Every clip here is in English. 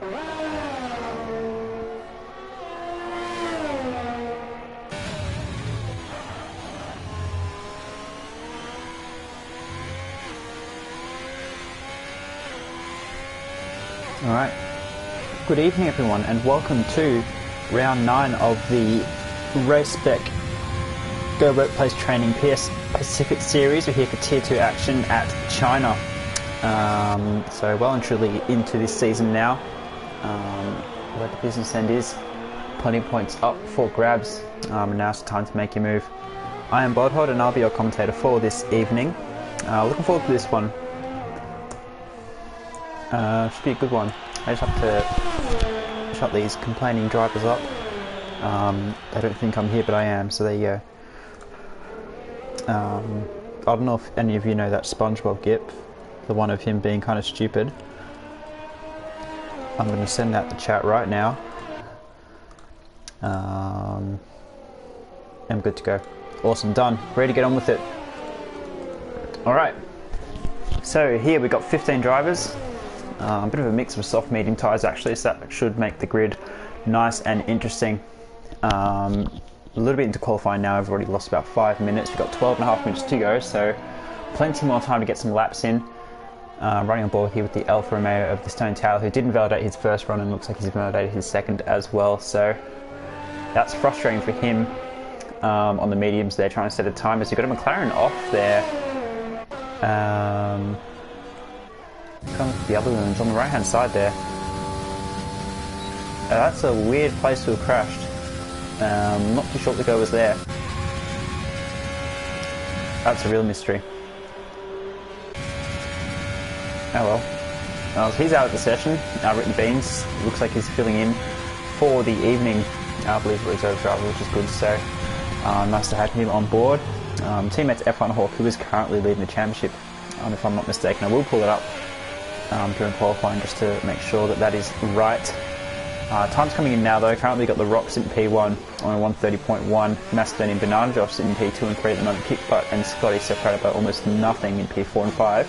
Alright, good evening everyone and welcome to round 9 of the Race Spec Go Workplace Training PS Pacific Series. We're here for Tier 2 action at China. So well and truly into this season now, where the business end is. Plenty of points up for grabs, and now's the time to make your move. I am Bodhod and I'll be your commentator for this evening. Looking forward to this one. Should be a good one. I just have to shut these complaining drivers up. They don't think I'm here, but I am, so there you go. I don't know if any of you know that SpongeBob GIF, the one of him being kind of stupid. I'm going to send out the chat right now. I'm good to go. Awesome, done. Ready to get on with it. Alright, so here we've got 15 drivers. A bit of a mix of soft medium tyres actually, so that should make the grid nice and interesting. A little bit into qualifying now. I've already lost about 5 minutes. We've got 12.5 minutes to go, so plenty more time to get some laps in. Running on board here with the Alfa Romeo of the Stone Tower, who didn't validate his first run and looks like he's validated his second as well, so that's frustrating for him. On the mediums there, trying to set a time as you've got a McLaren off there. Come with the other ones on the right hand side there. That's a weird place to have crashed. Not too sure what the go was there. That's a real mystery. Oh well. He's out of the session. Written Beans looks like he's filling in for the evening. I believe reserve driver, which is good. So nice to have him on board. Teammates F1 Hawk, who is currently leading the championship, if I'm not mistaken. I will pull it up during qualifying just to make sure that that is right. Time's coming in now though. Currently got the Rock sitting P1 on 130.1, Mastodon and Banana Josh sitting P2 and 3 at the moment, Kickbutt and Scotty separated by almost nothing in P4 and 5.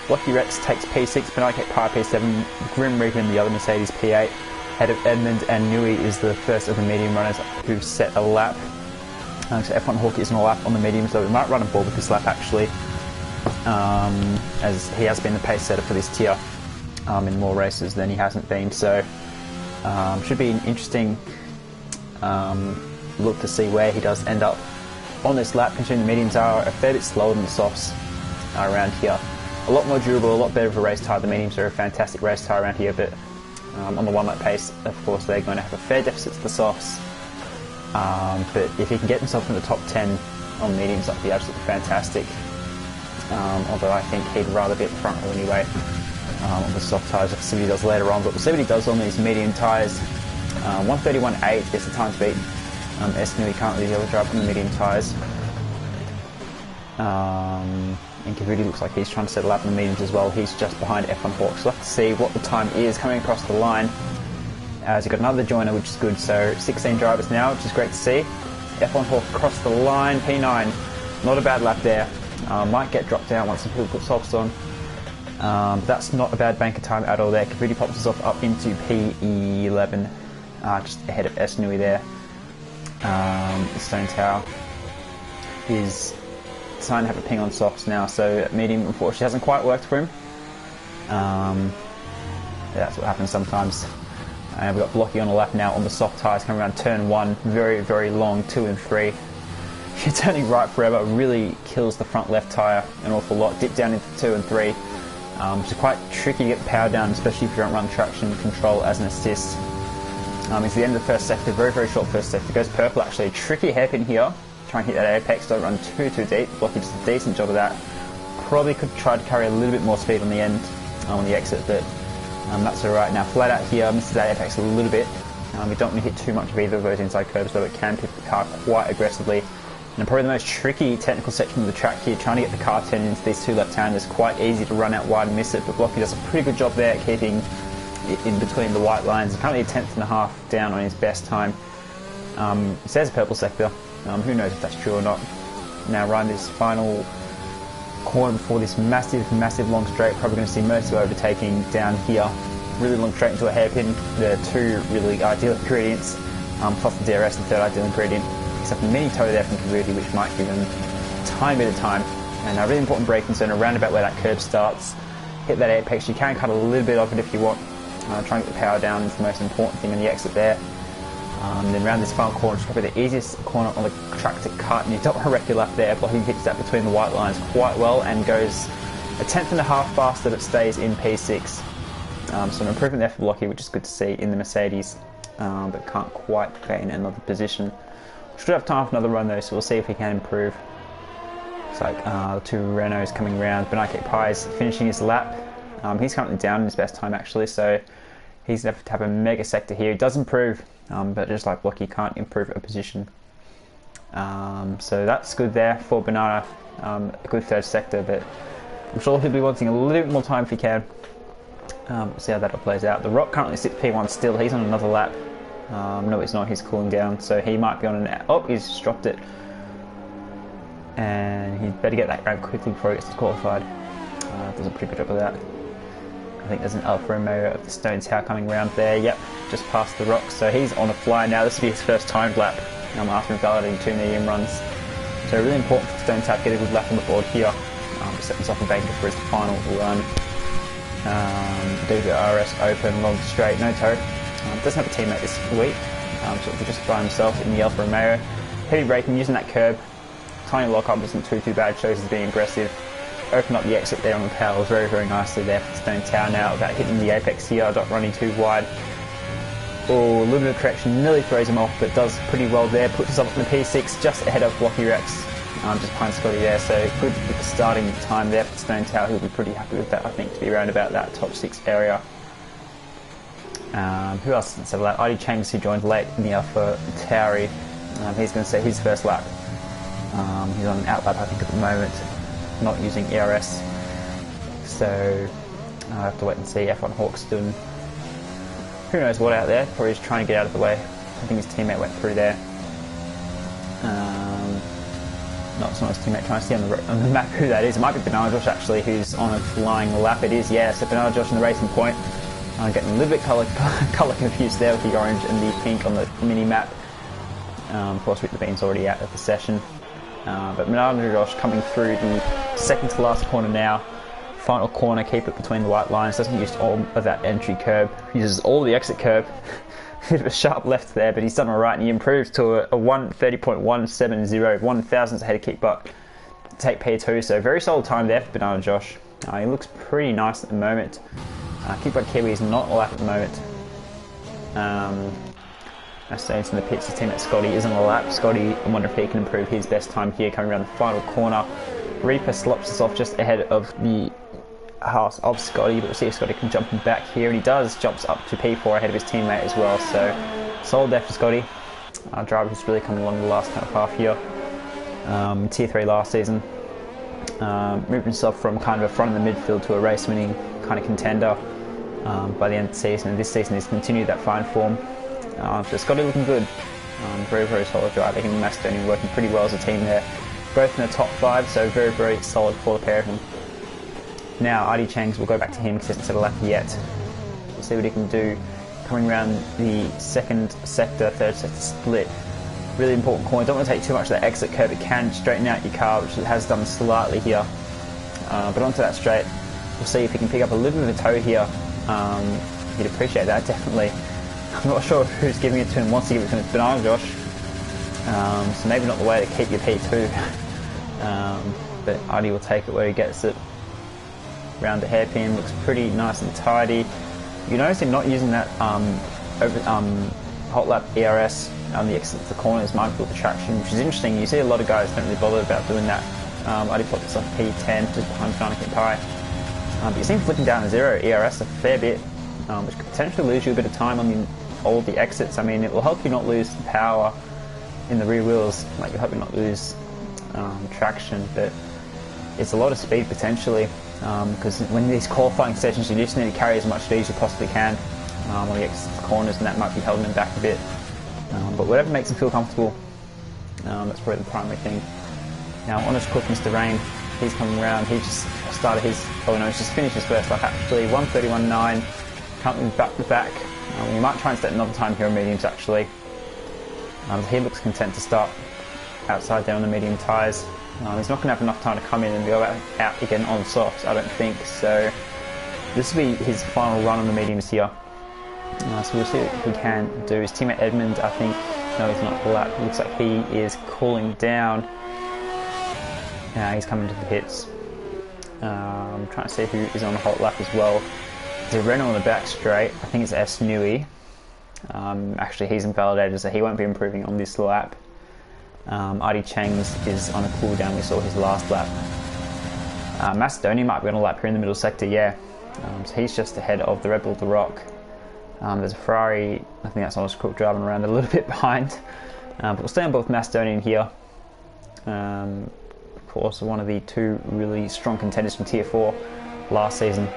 Lucky Rex takes P6, Penalty Power P7, Grim Reaper in the other Mercedes P8. Head of Edmund and Nui is the first of the medium runners who've set a lap. So F1 Hawk isn't a lap on the mediums, so we might run a ball with this lap actually. As he has been the pace setter for this tier in more races than he hasn't been, so should be an interesting look to see where he does end up on this lap, considering the mediums are a fair bit slower than the softs around here. A lot more durable, a lot better of a race tyre. The mediums are a fantastic race tyre around here, but on the 1 lap pace, of course, they're going to have a fair deficit to the softs. But if he can get himself in the top 10 on mediums, that'd be absolutely fantastic. Although I think he'd rather be at the front row anyway on the soft tyres. We'll see what he does later on, but we'll see what he does on these medium tyres. 131.8 gets the time to beat Esnui, currently the other driver on the medium tyres. And Kavudi looks like he's trying to settle up in the mediums as well. He's just behind F1 Hawk, so we'll have to see what the time is coming across the line. As you've got another joiner, which is good, so 16 drivers now, which is great to see. F1 Hawk across the line, P9. Not a bad lap there. Might get dropped down once some people put softs on. That's not a bad bank of time at all there. Kavudi pops himself up into P11, just ahead of Esnui there. The Stone Tower is starting to have a ping on softs now, so medium unfortunately hasn't quite worked for him. Yeah, that's what happens sometimes. And we've got Blocky on a lap now on the soft tyres coming around turn 1, very, very long, 2 and 3. You're turning right forever, really kills the front left tyre an awful lot. Dip down into 2 and 3, which is quite tricky to get the power down, especially if you don't run traction control as an assist. It's the end of the first sector, very, very short first sector. Goes purple actually, tricky hairpin here. Try and hit that apex, don't run too deep. Blocky does a decent job of that. Probably could try to carry a little bit more speed on the end, on the exit, but that's alright. Now flat out here, misses that apex a little bit. We don't want to hit too much of either of those inside curves, though it can pivot the car quite aggressively. And probably the most tricky technical section of the track here, trying to get the car turned into these 2 left-handers. Quite easy to run out wide and miss it, but Blocky does a pretty good job there at keeping it in between the white lines. Currently a 10th.5 down on his best time. It says purple sector. Who knows if that's true or not. Now run this final corner before this massive long straight. Probably going to see most of overtaking down here really long straight into a hairpin. The two really ideal ingredients, plus the DRS, the third ideal ingredient, except a mini toe there from Kavuti, which might give him a tiny bit of time. And a really important braking zone around about where that curve starts. Hit that apex. You can cut a little bit of it if you want. Trying to get the power down is the most important thing on the exit there. Then around this final corner, it's probably the easiest corner on the track to cut, and you don't want to wreck your lap there. Blocky hits that between the white lines quite well and goes a tenth and a half faster, but stays in P6. So an improvement there for Blocky, which is good to see in the Mercedes, but can't quite gain another position. Should have time for another run though, so we'll see if he can improve. Looks like the two Renaults coming round. Benake Pai's finishing his lap. He's currently down in his best time actually, so he's going to have a mega sector here. He does improve, but just like Blocky, can't improve a position. So that's good there for Banana. A good third sector, but I'm sure he'll be wanting a little bit more time if he can. We'll see how that all plays out. The Rock currently sits P1 still. He's on another lap. No, he's not. He's cooling down, so he might be on an... Oh, he's just dropped it. And he'd better get that round quickly before he gets disqualified. Does a pretty good job of that. I think there's an Alfa Romeo of the Stone Tower coming round there. Yep, just past the Rock. So he's on a fly now. This will be his first timed lap after invalidating 2 medium runs. So really important for Stone Tower to get a good lap on the board here. Set himself a banker for his final run. Do the RS open, long straight, no toe. Doesn't have a teammate this week, so he'll just by himself in the Alfa Romeo. Heavy braking, using that curb. Tiny lock-up isn't too bad, shows he's being aggressive. Open up the exit there on the power very nicely there for the Stone Tower now, without hitting the apex here, not running too wide. Oh, a little bit of correction, nearly throws him off, but does pretty well there. Puts himself in the P6, just ahead of Blocky Rex. Just behind Scotty there, so good starting time there for Stone Tower. He'll be pretty happy with that, I think, to be around about that top 6 area. Who else didn't settle out? ID Chambers, who joined late in the Alpha Tauri. He's going to set his first lap. He's on an out lap, I think, at the moment, not using ERS. So I'll have to wait and see. F1 Hawkston, who knows what out there, probably just trying to get out of the way. I think his teammate went through there. No, it's not his teammate, trying to see on the map who that is. It might be Banana Josh actually, who's on a flying lap. It is, yeah, so Banana Josh in the racing point. I'm getting a little bit colour confused there with the orange and the pink on the mini map. Of course, Rick the Bean's already out of the session. But Banana Josh coming through the second to last corner now. Final corner, keep it between the white lines. Doesn't use all of that entry curb. Uses all the exit curb. Bit of a sharp left there, but he's done alright, and he improves to a 1:30.170, 1,000th ahead of Kickbutt to take P2, so very solid time there for Banana Josh. He looks pretty nice at the moment. Kickbutt Kiwi is not all up at the moment. Stays in the pits, his teammate Scotty is on the lap. Scotty, I wonder if he can improve his best time here, coming around the final corner. Reaper slops us off just ahead of the house of Scotty, but we'll see if Scotty can jump him back here, and he does. Jumps up to P4 ahead of his teammate as well, so solid there for Scotty. Our driver who's really come along the last kind of half year. Tier 3 last season. Moved himself from kind of a front of the midfield to a race winning kind of contender by the end of the season, and this season he's continued that fine form. So Scotty looking good. Very solid driver. Him and Macedonian working pretty well as a team there. Both in the top 5, so very solid for the pair of them. Now, Artie Changs, we'll go back to him because he hasn't set a lap yet. We'll see what he can do. Coming around the second sector, third sector split. Really important corner. Don't want to take too much of that exit curve. It can straighten out your car, which it has done slightly here. But onto that straight. We'll see if he can pick up a little bit of a toe here. He'd appreciate that, definitely. I'm not sure who's giving it to him. Wants to give it to him. It's Banana Josh. So maybe not the way to keep your P2. But Artie will take it where he gets it. Round the hairpin, looks pretty nice and tidy. You notice him not using that hot lap ERS on the exit of the corners, mindful of the traction, which is interesting. You see a lot of guys don't really bother about doing that. I did put this on P10 just behind Benake Pai. But you see him flicking down a 0 ERS a fair bit, which could potentially lose you a bit of time on all of the exits. I mean, it will help you not lose the power in the rear wheels, like you hope you not lose traction, but it's a lot of speed potentially. Because when these qualifying sessions, you just need to carry as much speed as you possibly can on the exit corners, and that might be holding them back a bit. But whatever makes them feel comfortable, that's probably the primary thing. Now, Honest Cook, Mr. Rain, he's coming around. He just started his, he's just finished his first lap actually, 1:31.9, currently back to back. We might try and set another time here on mediums actually. He looks content to start outside there on the medium tyres. He's not going to have enough time to come in and go out again on softs, I don't think. So this will be his final run on the mediums here. So we'll see what he can do. His teammate Edmund, I think, no, he's not lap. Looks like he is cooling down. Now he's coming to the pits. I'm trying to see who is on the hot lap as well. There's a Renault on the back straight. I think it's S. Nui. Actually, he's invalidated, so he won't be improving on this lap. Artie Chang's is on a cooldown. We saw his last lap. Macedonia might be on a lap here in the middle sector, yeah. So he's just ahead of the Red Bull The Rock. There's a Ferrari, I think that's Honest Crook driving around a little bit behind. But we'll stay on both Macedonian here. Of course, one of the two really strong contenders from Tier 4 last season.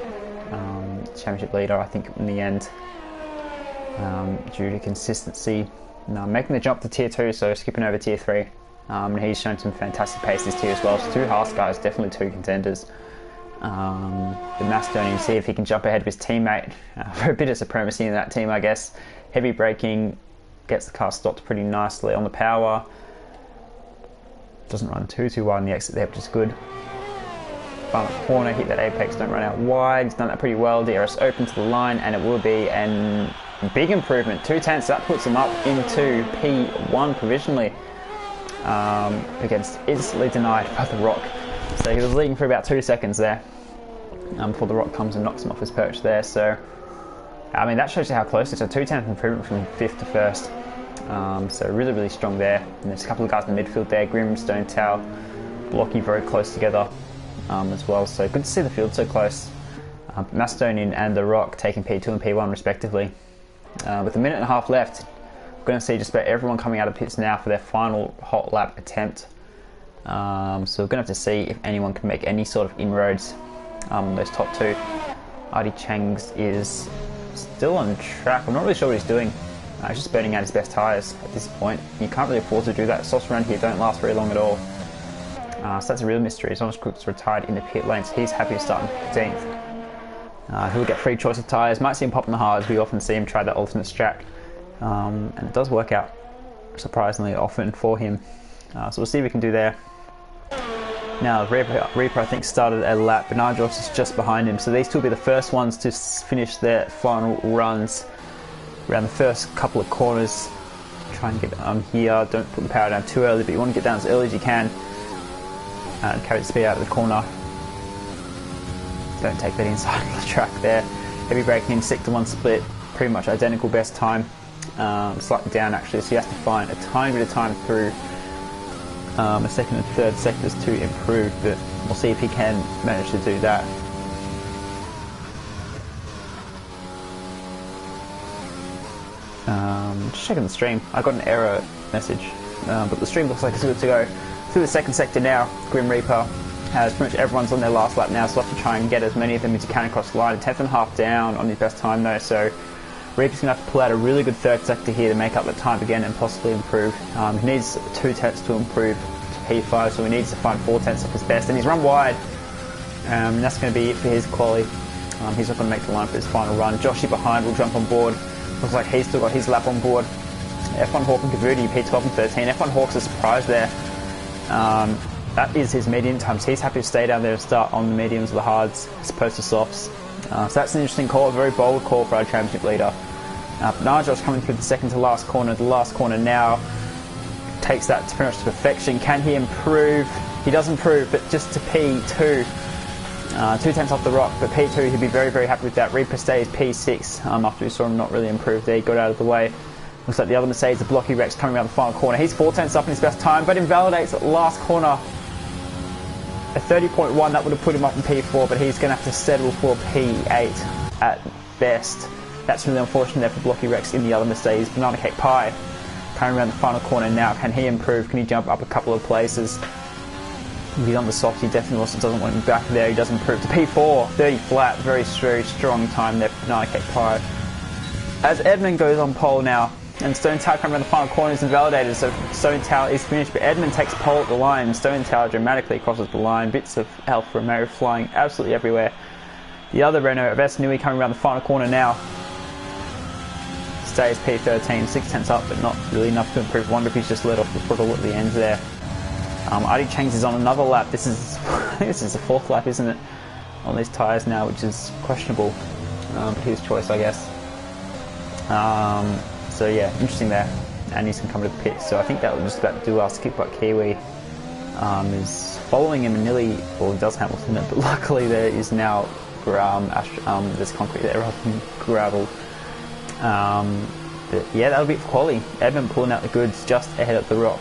Championship leader, I think, in the end. Due to consistency. Making the jump to Tier 2, so skipping over Tier 3. And he's shown some fantastic pace this tier as well. So two Haas guys, definitely two contenders. The Macedonian, see if he can jump ahead of his teammate for a bit of supremacy in that team, I guess. Heavy braking, gets the car stopped pretty nicely on the power. Doesn't run too wide on the exit there, which is good. Final corner, hit that apex, don't run out wide. He's done that pretty well. DRS open to the line, and it will be an big improvement. 2/10, that puts him up into P1 provisionally. Against instantly denied by The Rock. So he was leading for about 2 seconds there before The Rock comes and knocks him off his perch there. So, I mean, that shows you how close it's a 2/10 improvement from 5th to 1st. So really, really strong there. And there's a couple of guys in the midfield there. Grim, Stone Towel, Blocky very close together as well. So good to see the field so close. Macedonian and The Rock taking P2 and P1 respectively. With a minute and a half left, we're going to see just about everyone coming out of pits now for their final hot lap attempt. So we're going to have to see if anyone can make any sort of inroads on those top two. Artie Chang's is still on track. I'm not really sure what he's doing. He's just burning out his best tyres at this point. You can't really afford to do that. Softs around here don't last very long at all. So that's a real mystery. As long as Crook's retired in the pit lanes, he's happy to start in 15th. He'll get free choice of tyres. Might see him pop in the hards. We often see him try that alternate strat. And it does work out surprisingly often for him. So we'll see what we can do there. Now, Reaper I think started a lap. Benarjos is just behind him. So these two will be the first ones to finish their final runs around the first couple of corners. Try and get here. Don't put the power down too early, but you want to get down as early as you can. And carry the speed out of the corner. Don't take that inside of the track there. Heavy braking in 6-to-1 split. Pretty much identical best time. Slightly down actually, so you have to find a tiny bit of time through the second and third sectors to improve, but we'll see if he can manage to do that. Just checking the stream. I got an error message, but the stream looks like it's good to go. Through the second sector now, Grim Reaper has pretty much everyone's on their last lap now, so we'll have to try and get as many of them as you can across the line. A 10th and a half down on his best time though, so Reaper's going to have to pull out a really good third sector here to make up that time again and possibly improve. He needs 2/10 to improve to P5, so he needs to find 4/10 of his best, and he's run wide. And that's going to be it for his quali. He's not going to make the line for his final run. Joshy behind will jump on board. Looks like he's still got his lap on board. F1 Hawk and Kavudi, P12 and 13. F1 Hawk's a surprise there. That is his medium time, so he's happy to stay down there and start on the mediums or the hards as opposed to softs. So that's an interesting call, a very bold call for our championship leader. Najos coming through the second to last corner. The last corner now takes that to pretty much to perfection. Can he improve? He does improve, but just to P2. 2/10 off The Rock, but P2 he'd be very, very happy with that. Reaper stays P6 after we saw him not really improve there. He got out of the way. Looks like the other Mercedes, the Blocky Rex, coming around the final corner. He's 4/10 up in his best time, but invalidates at last corner. A 30.1, that would have put him up in P4, but he's going to have to settle for P8 at best. That's really unfortunate there for Blocky Rex in the other Mercedes. Banana Cake Pie coming around the final corner now. Can he improve? Can he jump up a couple of places? If he's on the soft, he definitely also doesn't want him back there. He does improve to P4, 30 flat. Very, very strong time there for Banana Cake Pie. As Edmund goes on pole now, and Stone Tower coming around the final corner is invalidated, so Stone Tower is finished, but Edmund takes pole at the line. Stone Tower dramatically crosses the line. Bits of Alfa Romeo flying absolutely everywhere. The other Renault of S Nui coming around the final corner now. Stays P13, 6/10 up, but not really enough to improve. Wonder if he's just let off the throttle at the end there. Adi Cheng's is on another lap. This is this is the 4th lap, isn't it? On these tyres now, which is questionable. His choice, I guess. So yeah, interesting there. And he's going to come to the pit. So I think that will just about do us. Kickbutt Kiwi is following him nearly, well, he does Hamilton it, but luckily there is now there's concrete there rather than gravel. But yeah, that'll be it for quali. Edmund pulling out the goods just ahead of the rock.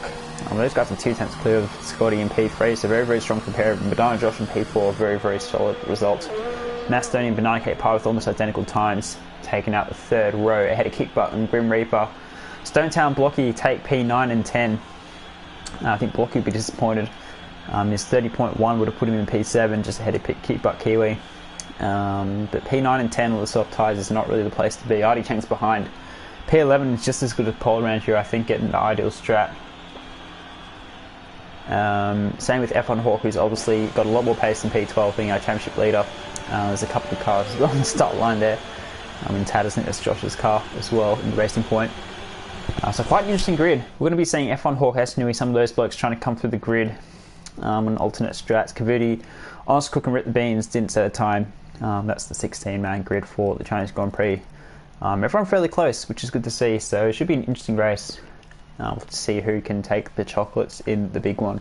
Those guys are 2/10 clear of Scotty in P3, so very, very strong compare. Badana Josh in P4, very, very solid result. Macedonian Banana Cake Pie with almost identical times, taking out the 3rd row ahead of Kickbutt and Grim Reaper. Stonetown Blocky take P9 and 10. I think Blocky would be disappointed. His 30.1 would have put him in P7, just ahead of Kickbutt Kiwi. But P9 and 10 with the soft tyres is not really the place to be. Artie Cheng's behind. P11 is just as good as pole around here, I think, getting the ideal strat. Same with F1 Hawk, who's obviously got a lot more pace than P12, being our championship leader. There's a couple of cars as well on the start line there. Tad, I think that's Josh's car as well in the racing point. So quite an interesting grid. We're going to be seeing F1 Hawk, S Nui, some of those blokes trying to come through the grid on alternate strats. Kavudi, Honest Cook and Rip the Beans didn't set a time. That's the 16-man grid for the Chinese Grand Prix. Everyone fairly close, which is good to see. So it should be an interesting race. To see who can take the chocolates in the big one.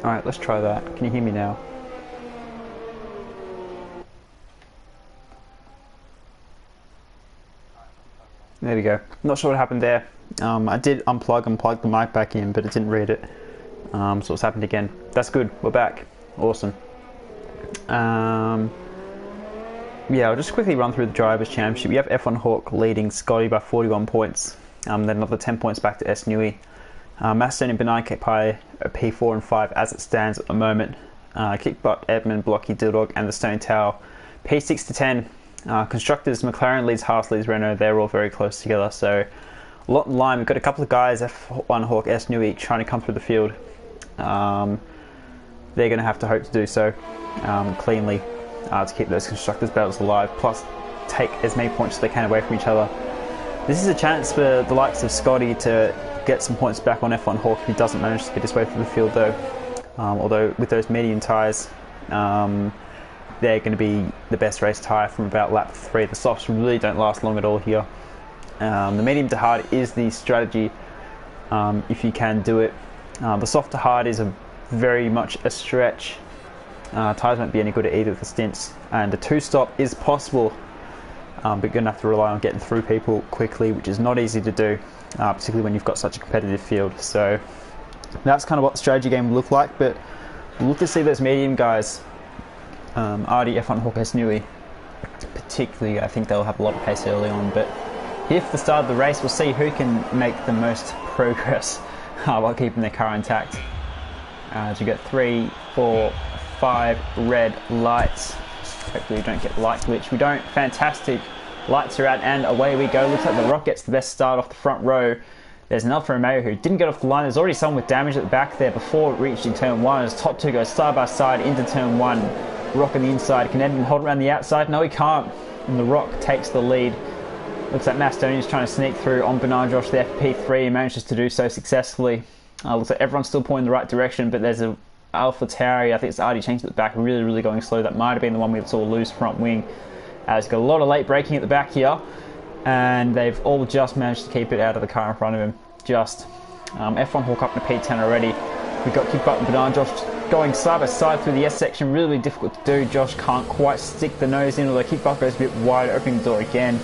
Alright, let's try that. Can you hear me now? There we go. Not sure what happened there. I did unplug and plug the mic back in, but it didn't read it. So it's happened again. That's good. We're back. Awesome. Yeah, I'll just quickly run through the Drivers' Championship. You have F1 Hawk leading Scotty by 41 points. Then another 10 points back to S Nui. Macedonian Banana Cake Pie P4 and 5 as it stands at the moment. Kickbutt, Edmund, Blocky, Dildog and the Stone Tower P6 to 10. Constructors, McLaren leads Haas, leads Renault. They're all very close together, so a lot in line. We've got a couple of guys, F1 Hawk, S Nui, trying to come through the field. They're going to have to hope to do so cleanly. to keep those constructors battles alive, plus take as many points as they can away from each other. This is a chance for the likes of Scotty to get some points back on F1 Hawk if he doesn't manage to get his way through the field though. Although with those medium tyres, they're going to be the best race tyre from about lap 3. The softs really don't last long at all here. The medium to hard is the strategy if you can do it. The soft to hard is very much a stretch. Tyres won't be any good at either of the stints, and the 2-stop is possible, but you're going to have to rely on getting through people quickly, which is not easy to do, particularly when you've got such a competitive field. So that's kind of what the strategy game will look like, but we'll look to see those medium guys, RD, F1 Hawk, Nui, particularly. I think they'll have a lot of pace early on, but here for the start of the race, we'll see who can make the most progress while keeping their car intact. So you get 3, 4, 5 red lights. Hopefully we don't get light glitch. We don't. Fantastic. Lights are out and away we go. Looks like the Rock gets the best start off the front row. There's an Alfa Romeo who didn't get off the line. There's already someone with damage at the back there before reaching turn 1. As top 2 goes side by side into turn 1. Rock on the inside. Can Edmund hold around the outside? No, he can't. And the Rock takes the lead. Looks like Mastonia's trying to sneak through on Bernard Josh there for P3. He manages to do so successfully. Looks like everyone's still pointing in the right direction, but there's a Alpha Tauri, I think it's RD changed at the back, really going slow. That might have been the one we saw loose front wing. It's got a lot of late braking at the back here, and they've all just managed to keep it out of the car in front of him. Just F1 Hawk up to P10 already. We've got Keep Up and Bernard Josh going side by side through the S section. Really difficult to do. Josh can't quite stick the nose in, although Keep Up goes a bit wide, opening the door again.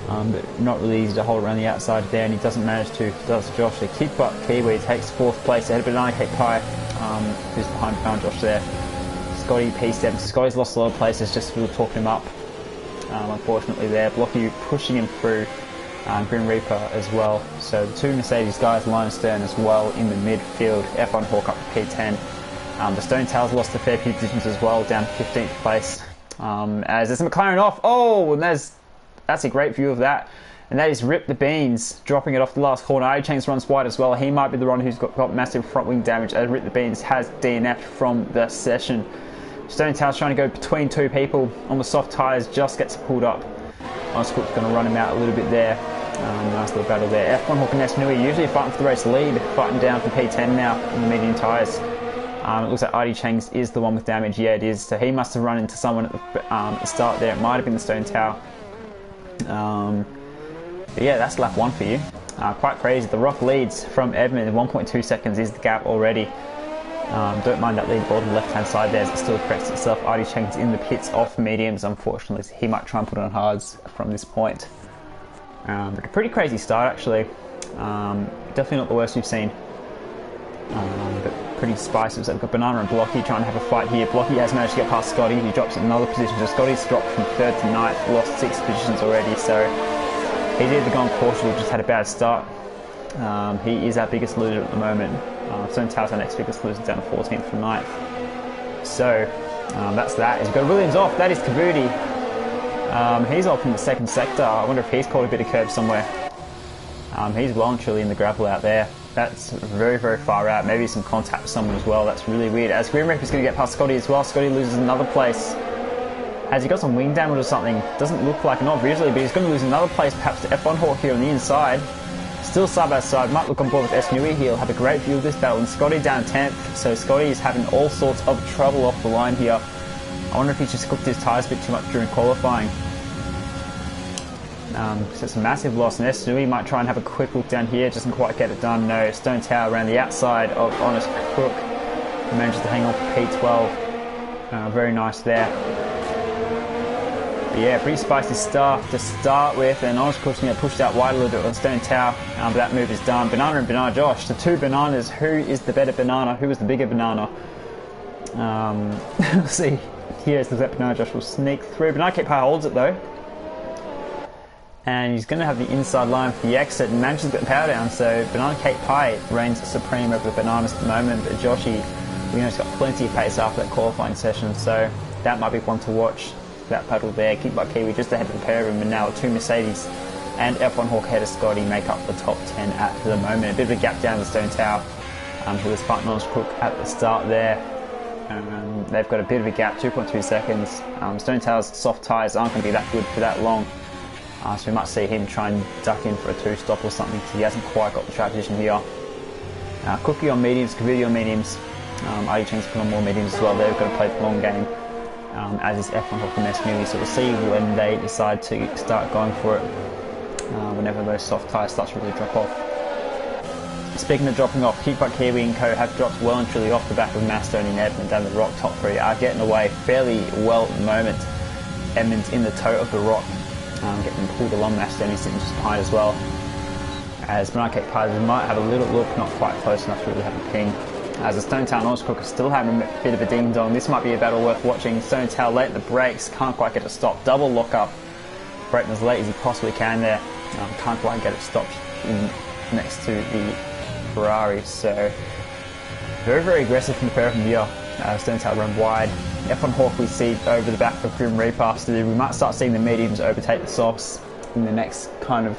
But not really easy to hold around the outside there, and he doesn't manage to, does Josh. So Keep Up Kiwi takes 4th place ahead of Banana Cake Pie, who's behind Bernard Josh there. Scotty P7, so Scotty's lost a lot of places just for talking him up, unfortunately there. Blocky pushing him through, Grim Reaper as well. So the 2 Mercedes guys, line stern as well in the midfield. F1 Hawk up to P10. The Stone Tails lost a fair few positions as well, down to 15th place. As there's a McLaren off, and that's a great view of that. And that is Rip the Beans, dropping it off the last corner. A-Chains runs wide as well. He might be the one who's got massive front wing damage, as Rip the Beans has DNF'd from the session. Stone Tail's trying to go between 2 people on the soft tyres, just gets pulled up. Oscook's going to run him out a little bit there. Nice little battle there. F1 Hawk and S Nui usually fighting for the race lead, fighting down for P10 now on the medium tyres. It looks like RD Changs is the one with damage. Yeah, it is. So he must have run into someone at the start there. It might have been the Stone Tower. But yeah, that's lap 1 for you. Quite crazy. The Rock leads from Edmund. 1.2 seconds is the gap already. Don't mind that lead board on the left hand side there as it still corrects itself. RD Cheng's in the pits off mediums, unfortunately, so he might try and put on hards from this point. But a pretty crazy start actually. Definitely not the worst we've seen. But pretty spicy. So we've got Banana and Blocky trying to have a fight here. Blocky has managed to get past Scotty. He drops in another position. So Scotty's dropped from 3rd to 9th, lost 6 positions already. So he's either gone cautious or just had a bad start. He is our biggest loser at the moment. Stone Tao's our next biggest loser, down to 14th from 9th. So that's that. He's got Williams off. That is Kabuti. He's off in the 2nd sector. I wonder if he's caught a bit of curb somewhere. He's well and truly in the gravel out there. That's very far out. Maybe some contact with someone as well. That's really weird. As Grim Reaper's going to get past Scotty as well. Scotty loses another place. Has he got some wing damage or something? Doesn't look like, not visually, but he's going to lose another place perhaps to F1 Hawk here on the inside. Still side by side. Might look on board with S Nui. He'll have a great view of this battle. And Scotty down 10th. So Scotty is having all sorts of trouble off the line here. I wonder if he's just cooked his tyres a bit too much during qualifying. So it's a massive loss, and S Nui might try and have a quick look down here, doesn't quite get it done. No, Stone Tower around the outside of Honest Crook, who manages to hang on for P12. Very nice there. But yeah, pretty spicy stuff to start with, and Honest Crook's going to get pushed out wide a little bit on Stone Tower, but that move is done. Banana and Banana Josh, the 2 bananas. Who is the better banana? Who is the bigger banana? We'll see. Here's the Banana Josh will sneak through. Banana Cape Pie holds it though. And he's going to have the inside line for the exit and manages to get the power down. So Banana Cake Pie reigns supreme over the bananas at the moment. But Joshy, he's got plenty of pace after that qualifying session. So that might be one to watch. That battle there. Keep by Kiwi just ahead of the pair of them. And now 2 Mercedes and F1 Hawk ahead of Scotty make up the top 10 at the moment. A bit of a gap down the Stone Tower. Who was fighting on his crook at the start there. They've got a bit of a gap, 2.2 seconds. Stone Tail's soft tyres aren't going to be that good for that long. So we might see him try and duck in for a 2-stop or something, because he hasn't quite got the track position here. Cookie on mediums, Kavili on mediums. iRacing's put on more mediums as well. They've got to play the long game, as is F1 Hawk and Mesnui. So we'll see when they decide to start going for it, whenever those soft tyres start to really drop off. Speaking of dropping off, Kickbutt Kiwi and Co have dropped well and truly off the back of Mastoni and Edmund down the rock. Top three are getting away fairly well at the moment. Edmund's in the toe of the rock, getting pulled along. Mastoni sitting just behind as well. As Bernard Pires might have a little look, not quite close enough to really have a ping. As the Stone Tail Noise Crook is still having a bit of a ding dong. This might be a battle worth watching. Stone Tail late in the brakes, can't quite get it stopped. Double lock up, braking as late as he possibly can there. Can't quite get it stopped next to the Ferrari, so very, very aggressive from the pair of them here. Stone Tail run wide. F1 Hawk we see over the back of Grim Reaper. So we might start seeing the mediums overtake the softs in the next kind of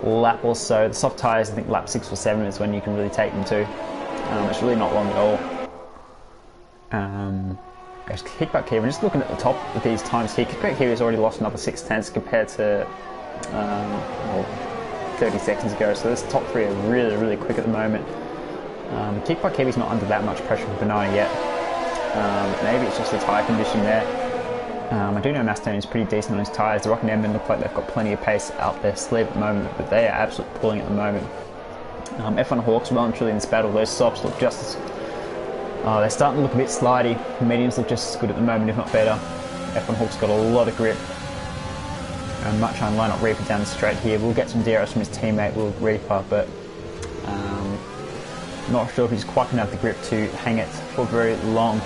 lap or so. The soft tyres, I think lap 6 or 7 is when you can really take them to. It's really not long at all. Kickback Kiwi, just looking at the top of these times here, Kickback Kiwi has already lost another 6/10 compared to 30 seconds ago, so this top three are really, really quick at the moment. Kickback Kiwi's not under that much pressure from Banana yet. Maybe it's just the tyre condition there. I do know Mastoni is pretty decent on his tyres. The Rock and Edmund look like they've got plenty of pace out their sleeve at the moment, but they are absolutely pulling at the moment. F1 Hawks well and truly in this battle. Those softs look just as... they're starting to look a bit slidey. Mediums look just as good at the moment, if not better. F1 Hawks got a lot of grip. I might try and line up Reaper down the straight here. We'll get some DRS from his teammate, Will Reaper, but not sure if he's quite going to have the grip to hang it for very long.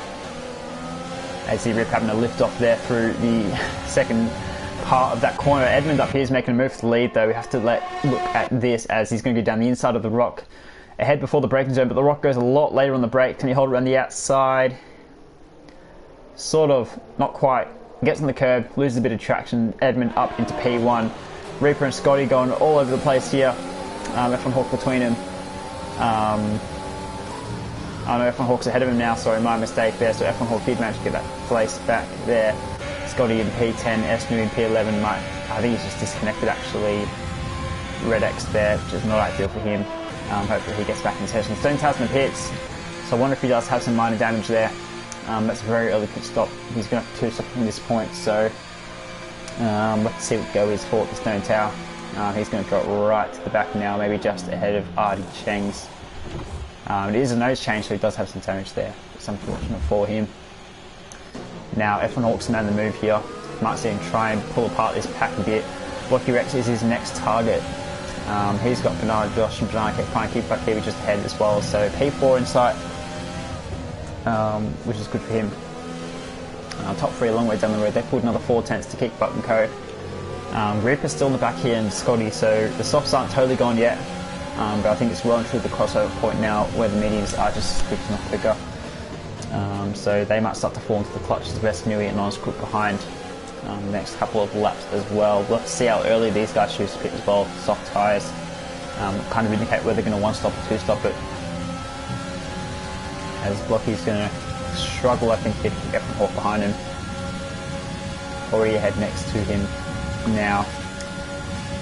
As see Rip having a lift off there through the second part of that corner. Edmund up here is making a move for the lead, though. We have to look at this as he's going to go down the inside of the rock ahead before the braking zone, but the rock goes a lot later on the brake. Can he hold around the outside? Sort of, not quite. Gets on the curb, loses a bit of traction. Edmund up into P1. Reaper and Scotty going all over the place here. F1 Hawk between him. I know F1 Hawk's ahead of him now, sorry, my mistake there. So F1 Hawk did manage to get that place back there. Scotty in P10, Esnu in P11. I think he's just disconnected actually. Red X there, which is not ideal for him. Hopefully he gets back in session. Stone Tail's in the pits, so I wonder if he does have some minor damage there. That's a very early pit stop. He's going to have to 2-stop from this point, so let's see what go is for the Stone Tail. He's going to drop right to the back now, maybe just ahead of Artie Cheng's. It is a nose change, so he does have some damage there. It's unfortunate for him. Now F1 Hawk's man the move here. Might see him try and pull apart this pack a bit. Blocky Rex is his next target. He's got Banana Josh and Banana Kickback Kiwi just ahead as well, so P4 in sight, which is good for him. Top three a long way down the road. They pulled another 4/10 to Kickbutt and Co. Reaper's still in the back here and Scotty, so the softs aren't totally gone yet, but I think it's well and truly the crossover point now where the mediums are just as quick, if not quicker. So they might start to fall into the clutches of Vesnui and Noise Crook behind the next couple of laps as well. We'll have to see how early these guys choose to pit as well. Soft tyres kind of indicate whether they're going to 1-stop or 2-stop it. As Blocky's going to struggle, I think, getting F1 Hawk behind him. Already ahead next to him now.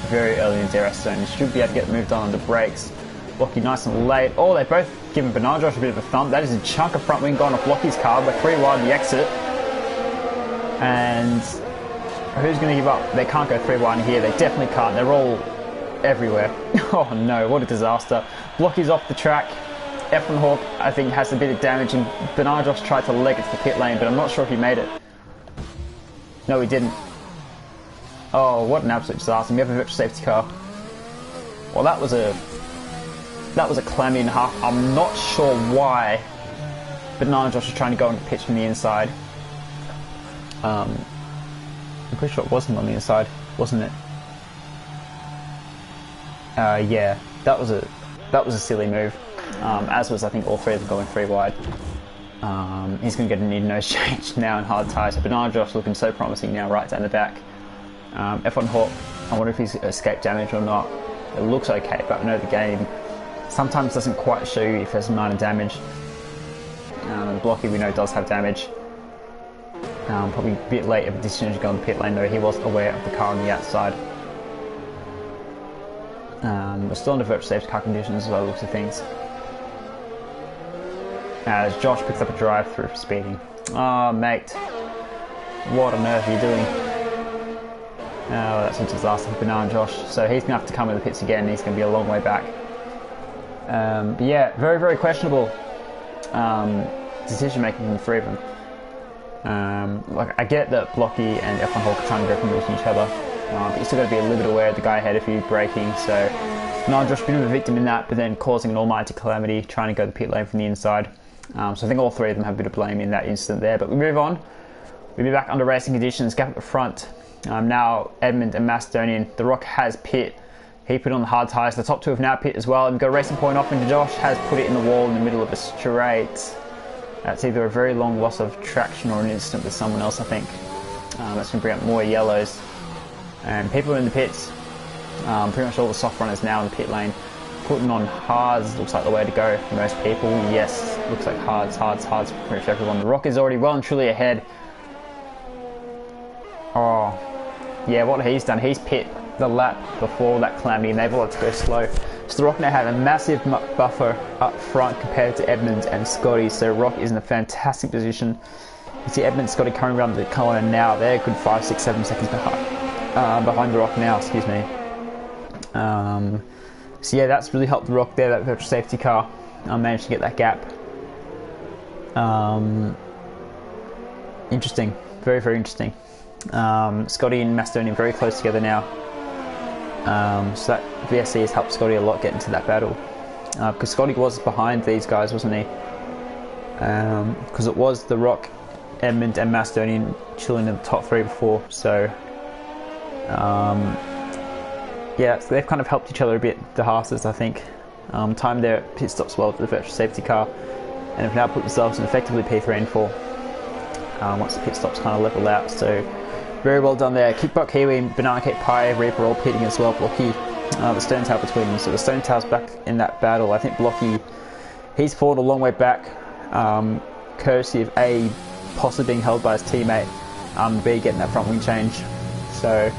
Very early in the DRS zone. He should be able to get moved on the brakes. Blocky nice and late. Oh, they've both given Banana Josh a bit of a thump. That is a chunk of front wing gone off Blocky's car. We're 3 wide in the exit. And who's going to give up? They can't go 3 wide in here. They definitely can't. They're all everywhere. Oh no, what a disaster. Blocky's off the track. F1 Hawk, I think, has a bit of damage, and Banana Josh tried to leg it to the pit lane, but I'm not sure if he made it. No, he didn't. Oh, what an absolute disaster. We have a virtual safety car. Well, that was a clammy and a half. I'm not sure why Banana Josh was trying to go on the pitch from the inside. I'm pretty sure it wasn't on the inside, wasn't it? Yeah, that was a silly move. As was, I think, all 3 of them going 3 wide. He's going to get a need nose change now in hard tyres. So Banana Josh looking so promising now right down the back. F1 Hawk, I wonder if he's escaped damage or not. It looks okay, but I know the game sometimes doesn't quite show you if there's minor damage. Blocky, we know, does have damage. Probably a bit late of a decision to go on the pit lane, though he was aware of the car on the outside. We're still under virtual safety car conditions as well, looks of things. As Josh picks up a drive through for speeding. Oh, mate. What on earth are you doing? Oh, that's a disaster for Banana Josh. So he's going to have to come in the pits again. He's going to be a long way back. But yeah, very, very questionable decision making from the three of them. Like, I get that Blocky and F1 Hawk are trying to go from each other. But you still got to be a little bit aware of the guy ahead of you braking. So Banana Josh, a bit of a victim in that, but then causing an almighty calamity, trying to go the pit lane from the inside. So I think all three of them have a bit of blame in that incident there. But we move on. We'll be back under racing conditions. Gap at the front. Now Edmund and Macedonian. The Rock has pit. He put on the hard tyres. The top two have now pit as well. And got a racing point off into Josh. Has put it in the wall in the middle of a straight. That's either a very long loss of traction or an incident with someone else, I think. That's going to bring up more yellows. And people in the pits. Pretty much all the soft runners now in the pit lane. Putting on hards looks like the way to go for most people. Yes, looks like hards for pretty much everyone. The Rock is already well and truly ahead. Oh, yeah, what he's done, he's pit the lap before that calamity and they've all had to go slow. So the Rock now have a massive buffer up front compared to Edmonds and Scotty. So Rock is in a fantastic position. You see Edmonds and Scotty coming around the corner now. They're a good 5, 6, 7 seconds behind the Rock now, excuse me. So yeah, that's really helped the Rock there, that virtual safety car. Managed to get that gap. Interesting, very, very interesting. Scotty and Macedonian very close together now. So that VSC has helped Scotty a lot get into that battle. Because Scotty was behind these guys, wasn't he? Because it was the Rock, Edmund and Macedonian chilling in the top three before. So yeah, so they've kind of helped each other a bit, the Haas's, I think. Timed their pit stops well with the virtual safety car, and have now put themselves in effectively P3 and 4 once the pit stops kind of level out. So very well done there. Kickbuck, Kiwi, Banana Cake Pie, Reaper all pitting as well. Blocky, the Stone Tail between them. So the Stone Tail's back in that battle. I think Blocky, he's fallen a long way back, courtesy of A, possibly being held by his teammate, B, getting that front wing change. So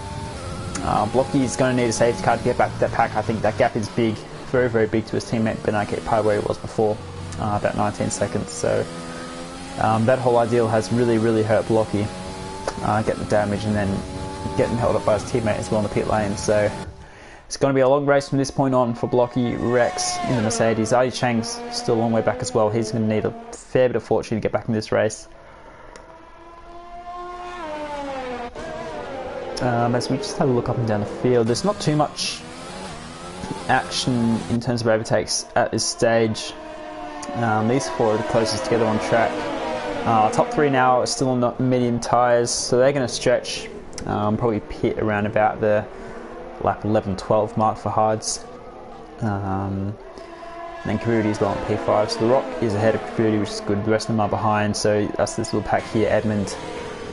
Blocky is going to need a safety car to get back to that pack. I think that gap is big, very, very big to his teammate Banana Cake Pie where he was before, about 19 seconds. So that whole ideal has really, really hurt Blocky. Getting the damage and then getting held up by his teammate as well in the pit lane. So it's going to be a long race from this point on for Blocky, Rex in the Mercedes. Artie Chang's still a long way back as well. He's going to need a fair bit of fortune to get back in this race. As we just have a look up and down the field, there's not too much action in terms of overtakes at this stage. These four are the closest together on track. Top three now are still on medium tyres, so they're going to stretch, probably pit around about the lap 11-12 mark for hards. And then Karuti as well on P5, so the Rock is ahead of Karuti, which is good. The rest of them are behind, so that's this little pack here. Edmund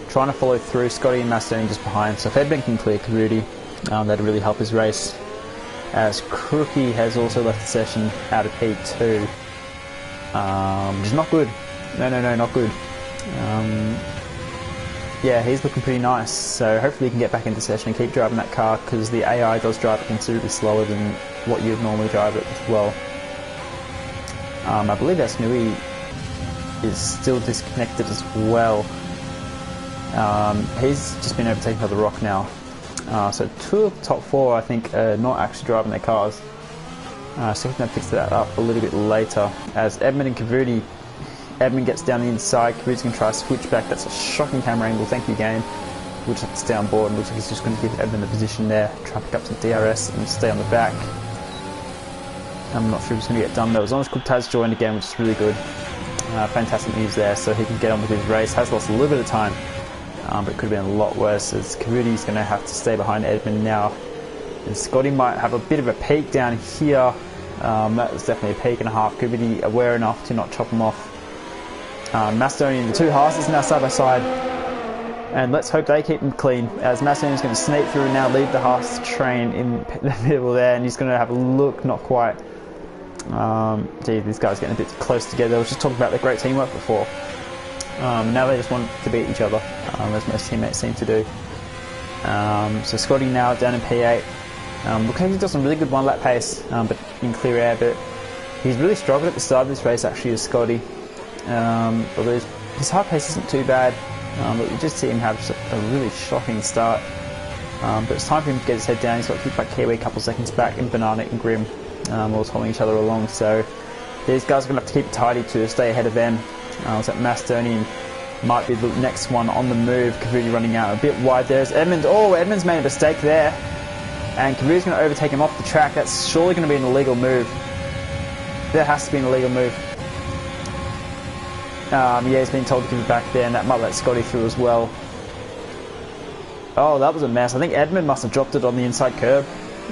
trying to follow through, Scotty and Macedonian just behind, so if Edmund can clear Karuti, that'd really help his race. As Crookie has also left the session out of P2, which is not good. No, not good. Yeah, he's looking pretty nice, so hopefully he can get back into session and keep driving that car, because the AI does drive it considerably slower than what you'd normally drive it as well. I believe Asnui is still disconnected as well. He's just been overtaken by the Rock now. So two of the top four, I think, are not actually driving their cars. So we can fix that up a little bit later. As Edmund and Kavuti, Edmund gets down the inside, Kavuti's going to try to switch back. That's a shocking camera angle, thank you game. We'll just have to stay on board, and looks like he's just going to give Edmund a position there, try to pick up some DRS and stay on the back. I'm not sure if he's going to get done though. As long as Kuptaz joined again, which is really good. Fantastic news there, so he can get on with his race. Has lost a little bit of time, but it could have been a lot worse, as Kavuti's going to have to stay behind Edmund now. And Scotty might have a bit of a peak down here. That was definitely a peak and a half. Kavuti aware enough to not chop him off. Macedonian, the two Haas's now side by side, and let's hope they keep them clean, as Macedonian's going to sneak through and now leave the Haas train in the middle there, and he's going to have a look, not quite. Gee, these guys getting a bit close together. I was just talking about the great teamwork before. Now they just want to beat each other, as most teammates seem to do. So Scotty now down in P8. Looks like he's got some really good one-lap pace, but in clear air. But he's really struggled at the start of this race, actually, as Scotty. Although his hard pace isn't too bad, but we just see him have a really shocking start. But it's time for him to get his head down. He's got to keep back Kiwi a couple seconds back, and Banana and Grim all holding each other along. So these guys are going to have to keep it tidy to stay ahead of them. Looks like Macedonian might be the next one on the move. Kavudi running out a bit wide. There's Edmund. Oh, Edmund's made a mistake there. And Kavudi's going to overtake him off the track. That's surely going to be an illegal move. There has to be an illegal move. Yeah, he's been told to give it back there, and that might let Scotty through as well. Oh, that was a mess. I think Edmund must have dropped it on the inside curb.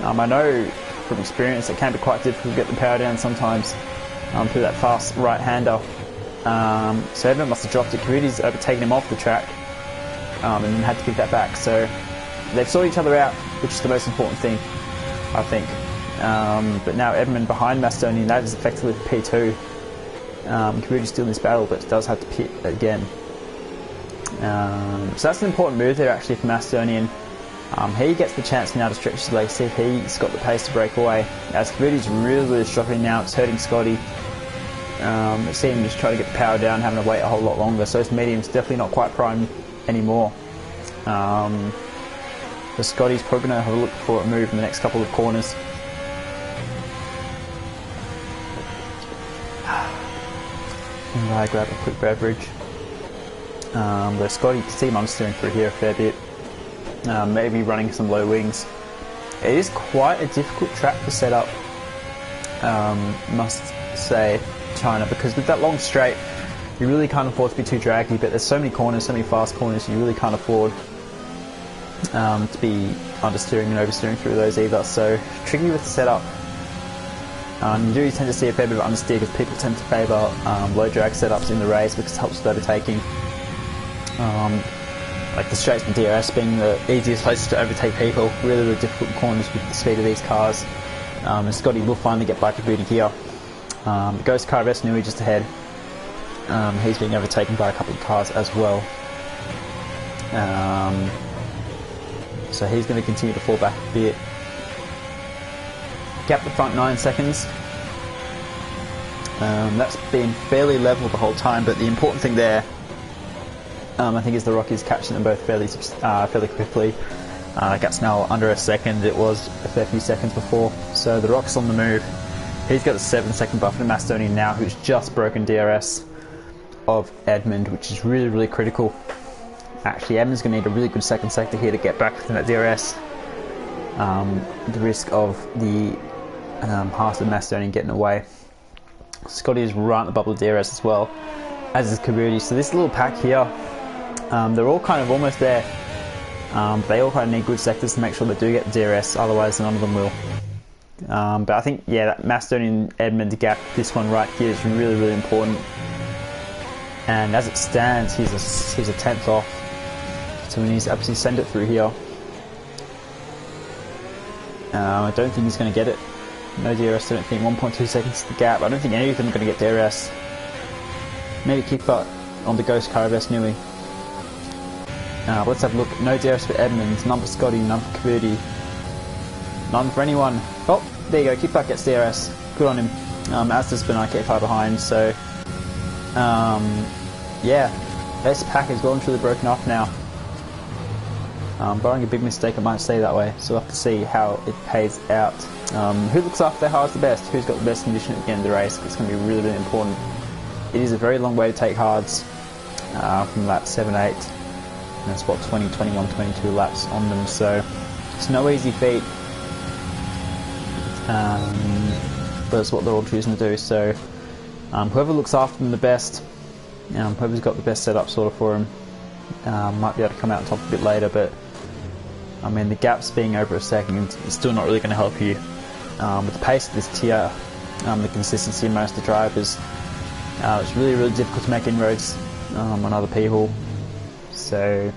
I know from experience it can be quite difficult to get the power down sometimes through that fast right-hander. So Edmund must have dropped it. Kavudi's overtaken him off the track and then had to give that back. So they've sorted each other out, which is the most important thing, I think. But now Edmund behind Macedonian, that is effectively P2. Kavudi's still in this battle, but does have to pit again. So that's an important move there actually for Macedonian. He gets the chance now to stretch his legs, see if he's got the pace to break away. As Kavudi's really struggling now, it's hurting Scotty. See him just try to get the power down, having to wait a whole lot longer. So his medium's definitely not quite prime anymore. So Scotty's probably going to have a look for a move in the next couple of corners. And I grab a quick beverage. But Scotty, you can see him understeering through here a fair bit. Maybe running some low wings. It is quite a difficult track to set up, must say, China, because with that long straight, you really can't afford to be too draggy, but there's so many corners, so many fast corners, you really can't afford to be understeering and oversteering through those either. So tricky with the setup. You do tend to see a fair bit of understeer because people tend to favour low drag setups in the race because it helps with overtaking. Like the straights and DRS being the easiest places to overtake people, really difficult corners with the speed of these cars. And Scotty will finally get by Kavudi here. Ghost car of Nui just ahead. He's being overtaken by a couple of cars as well. So he's going to continue to fall back a bit. Gap the front 9 seconds. That's been fairly level the whole time, but the important thing there, I think, is the Rockies catching them both fairly quickly. Gap's now under a second. It was a fair few seconds before. So the Rock's on the move. He's got a 7-second buffer to Macedonian now, who's just broken DRS of Edmund, which is really critical. Actually, Edmund's going to need a really good second sector here to get back within that DRS. The risk of the half of Macedonian getting away. Scotty is right at the bubble of DRS as well, as is Kavudi. So this little pack here, they're all kind of almost there. They all kind of need good sectors to make sure they do get the DRS, otherwise none of them will. But I think, yeah, that Macedonian Edmund gap, this one right here, is really important. And as it stands, he's a 10th off. So we need to absolutely send it through here. I don't think he's going to get it. No DRS, I don't think. 1.2 seconds to the gap. I don't think any of them are going to get DRS. Maybe Kickbutt on the Ghost car of Nui. Let's have a look. No DRS for Edmund, none for Scotty, none for Kavudi. None for anyone. Oh, there you go. Kickbutt gets DRS. Good on him. As does Benike far behind. So, yeah, this pack is well and truly broken off now. Barring a big mistake, I might say that way. So we'll have to see how it pays out. Who looks after their hards the best? Who's got the best condition at the end of the race? It's going to be really important. It is a very long way to take hards from lap 7, 8. And it's what, 20, 21, 22 laps on them. So it's no easy feat. But it's what they're all choosing to do. So whoever looks after them the best, whoever's got the best setup sort of for them, might be able to come out on top a bit later. But I mean, the gaps being over a second is still not really going to help you. With the pace of this tier, the consistency of most of the drivers, it's really difficult to make inroads on other people. So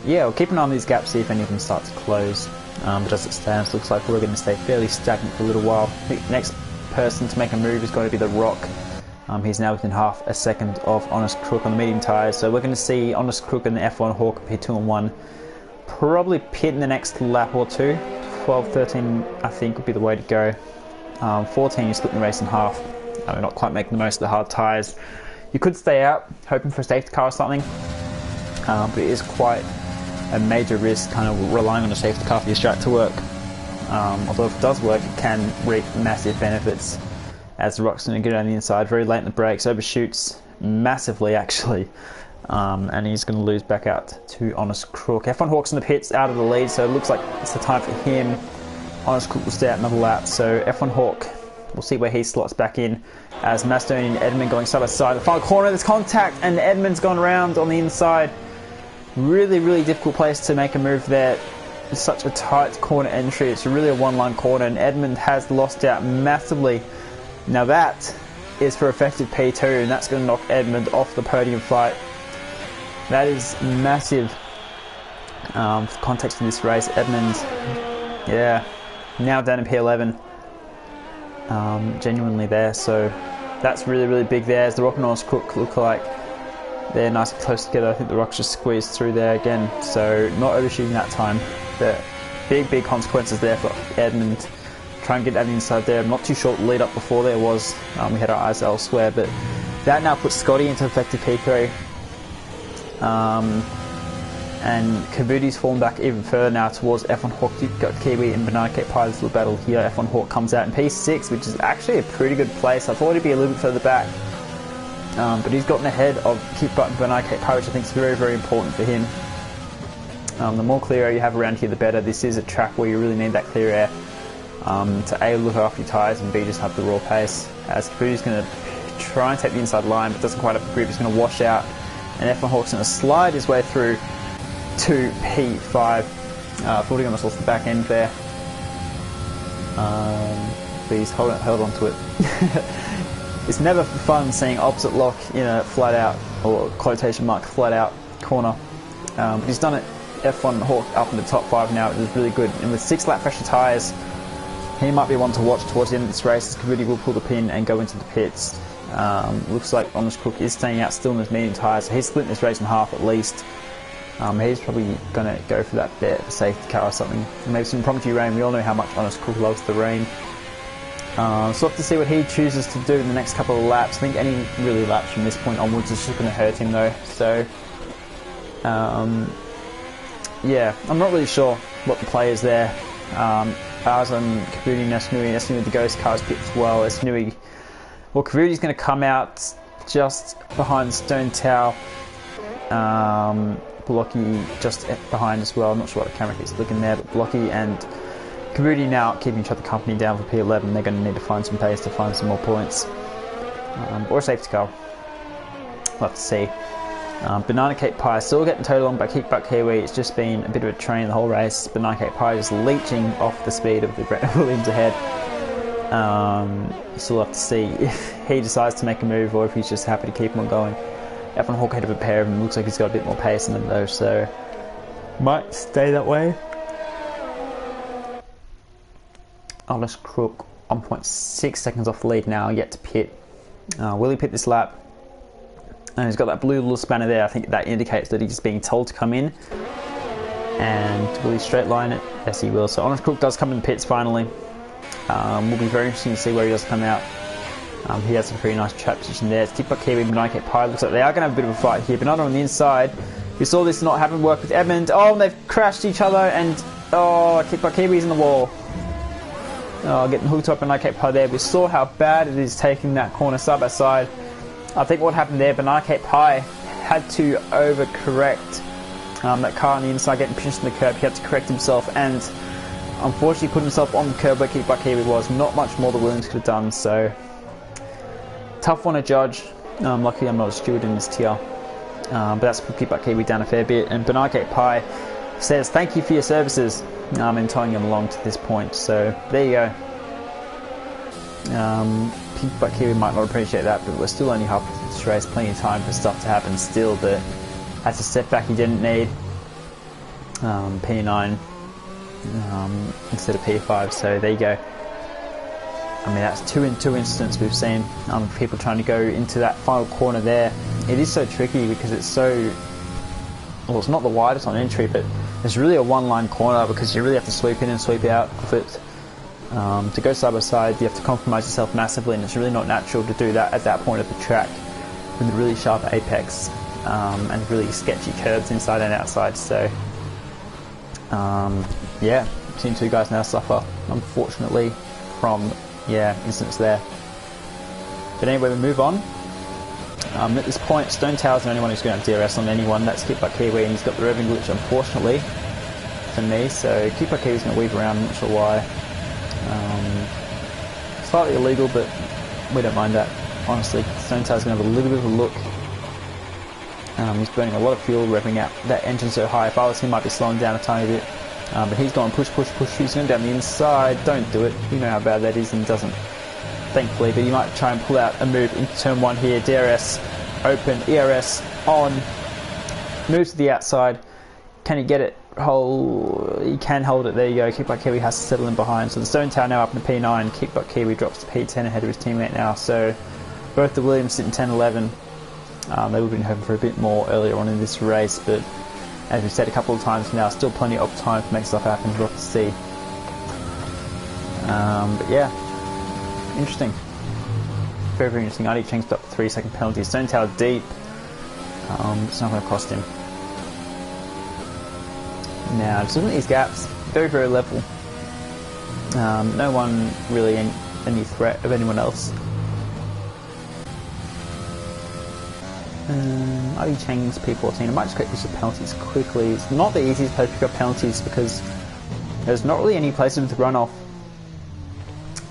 yeah, we'll keep an eye on these gaps, see if any of them start to close. But as it stands, looks like we're going to stay fairly stagnant for a little while. I think the next person to make a move is going to be the Rock. He's now within half a second of Honest Crook on the medium tyres. So we're going to see Honest Crook and the F1 Hawk appear 2 and 1. Probably pit in the next lap or two. 12, 13 I think would be the way to go. 14 you split the race in half. We're not quite making the most of the hard tyres. You could stay out, hoping for a safety car or something. But it is quite a major risk, kind of relying on a safety car for your strat to work. Although if it does work, it can reap massive benefits, as the Rock's going to get on the inside very late in the brakes, overshoots massively actually, and he's going to lose back out to Honest Crook. F1 Hawk's in the pits, out of the lead, so it looks like it's the time for him. Honest Crook will stay out another lap, so F1 Hawk, we'll see where he slots back in, as Macedonian and Edmund going side by side. The final corner, there's contact, and Edmund's gone round on the inside. Really, really difficult place to make a move there. It's such a tight corner entry. It's really a one-line corner, and Edmund has lost out massively. Now that is for effective P2, and that's going to knock Edmund off the podium fight. That is massive. For context of this race, Edmund, yeah, now down in P11. Genuinely there, so that's really, really big there. As the Rock and Honest Crook look like they're nice and close together. I think the Rock's just squeezed through there again, so not overshooting that time. But big consequences there for Edmund. Try and get that inside there. I'm not too sure what the lead up before there was. We had our eyes elsewhere, but that now puts Scotty into effective P3. And Kabuti's fallen back even further now towards F1 Hawk. You've got Kiwi and Banana Cape Pie, this little battle here. F1 Hawk comes out in P6, which is actually a pretty good place. I thought he'd be a little bit further back. But he's gotten ahead of Keep Butt and Banana Cape Pie, which I think is very, very important for him. The more clear air you have around here, the better. This is a track where you really need that clear air to A, look after your tyres, and B, just have the raw pace. As Kabuti's going to try and take the inside line, but doesn't quite have the grip. He's going to wash out, and F1 Hawk's going to slide his way through to P5. Thought he almost lost the back end there. Please hold on to it. It's never fun seeing opposite lock in a flat out, or quotation mark flat out corner. But he's done it. F1 Hawk up in the top 5 now, which is really good. And with 6 lap fresher tyres, he might be one to watch towards the end of this race, as Kabuti will pull the pin and go into the pits. Looks like Honest Crook is staying out still in his medium tyres, so he's splitting this race in half at least. He's probably going to go for that bet, safety car or something. Maybe some impromptu rain. We all know how much Honest Crook loves the rain. So we'll have to see what he chooses to do in the next couple of laps. I think any really laps from this point onwards is just going to hurt him though. So, yeah, I'm not really sure what the play is there. Ours on Kabuti and Esnui with the Ghost cars pit as well. Well, Kabuti's going to come out just behind Stone Tower. Blocky just behind as well. I'm not sure what the camera keeps looking there, but Blocky and Kabuti now keeping each other company down for P11. They're going to need to find some pace to find some more points. Or a safety car. We'll have to see. Banana Cape Pie still getting towed along by Kickbutt Kiwi. It's just been a bit of a train the whole race. Banana Cape Pie is leeching off the speed of the Brett Williams ahead. Still have to see if he decides to make a move or if he's just happy to keep him on going. F1 Hawk ahead of a pair of him. Looks like he's got a bit more pace in him though, so might stay that way. Honest Crook 1.6 seconds off the lead now, yet to pit. Will he pit this lap? And he's got that blue little spanner there. I think that indicates that he's being told to come in. And will he straight line it? Yes, he will. So Honest Crook does come in the pits finally. Will be very interesting to see where he does come out. He has a pretty nice trap position there. It's Kickbutt Kiwi and Banana Cape Pie. Looks like they are going to have a bit of a fight here. Banana on the inside. We saw this not happen work with Edmund. Oh, and they've crashed each other, and Kickbutt Kiwi's in the wall. Getting hooked up Banana Cape Pie there. We saw how bad it is taking that corner side by side. I think what happened there, Banana Cape Pie had to overcorrect that car on the inside, getting pinched in the curb. He had to correct himself, and unfortunately put himself on the curb where Kickbutt Kiwi was. Not much more the Williams could have done, so tough one to judge. Luckily I'm not a steward in this tier, but that's put Kickbutt Kiwi down a fair bit. And Banana Cape Pie says thank you for your services in towing him along to this point. So there you go. Kickbutt Kiwi might not appreciate that, but we're still only halfway through this race. Plenty of time for stuff to happen still, but that's a setback he didn't need. P9 instead of P5, so there you go. I mean, that's 2 in 2 incidents we've seen. People trying to go into that final corner there. It is so tricky because it's so, well, it's not the widest on entry, but it's really a one-line corner because you really have to sweep in and sweep out of it. To go side by side, you have to compromise yourself massively, and it's really not natural to do that at that point of the track with a really sharp apex and really sketchy curves inside and outside. So, yeah, I've seen 2 guys now suffer, unfortunately, from incidents there. But anyway, we move on. At this point, Stone Tower's the only one who's going to have DRS on anyone. That's Keep Like Kiwi, and he's got the revving glitch, unfortunately, for me. So Keep Like Kiwi's going to weave around, I'm not sure why. Slightly illegal, but we don't mind that, honestly. Stone Tower's going to have a little bit of a look. He's burning a lot of fuel, revving out that engine so high. If I was him, I'd be slowing down a tiny bit. But he's going push. He's going down the inside. Don't do it. You know how bad that is, and he doesn't, thankfully. But he might try and pull out a move into turn 1 here. DRS open, ERS on. Moves to the outside. Can he get it? He can hold it. There you go. Keep Like Kiwi has to settle in behind. So the Stone Tower now up in the P9. Keep Like Kiwi drops to P10 ahead of his teammate now. So both the Williams sitting 10-11. They would have been hoping for a bit more earlier on in this race, but as we've said a couple of times now, still plenty of time to make stuff happen. We'll have to see. But yeah, interesting. Very, very interesting. ID Cheng's up 3-second penalty. Stone Tower deep. It's not going to cost him. Now, just looking at these gaps, very, very level. No one really any threat of anyone else. ID Cheng's P14. I might just quickly use the penalties quickly. It's not the easiest place to pick up penalties because there's not really any places to run off.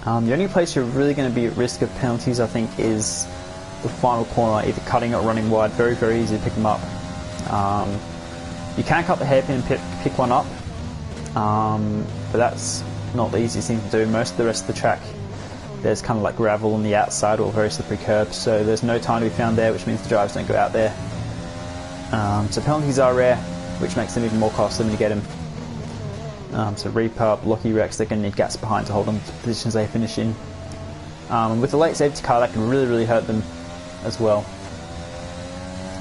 The only place you're really going to be at risk of penalties, I think, is the final corner, either cutting or running wide. Very, very easy to pick them up. You can cut the hairpin and pick one up, but that's not the easiest thing to do. Most of the rest of the track, there's kind of like gravel on the outside or very slippery curbs, so there's no time to be found there, which means the drivers don't go out there. So penalties are rare, which makes them even more costly when you get them. So repub, Lockie Rex, they're going to need gaps behind to hold them to positions they finish in. With the late safety car, that can really, really hurt them as well.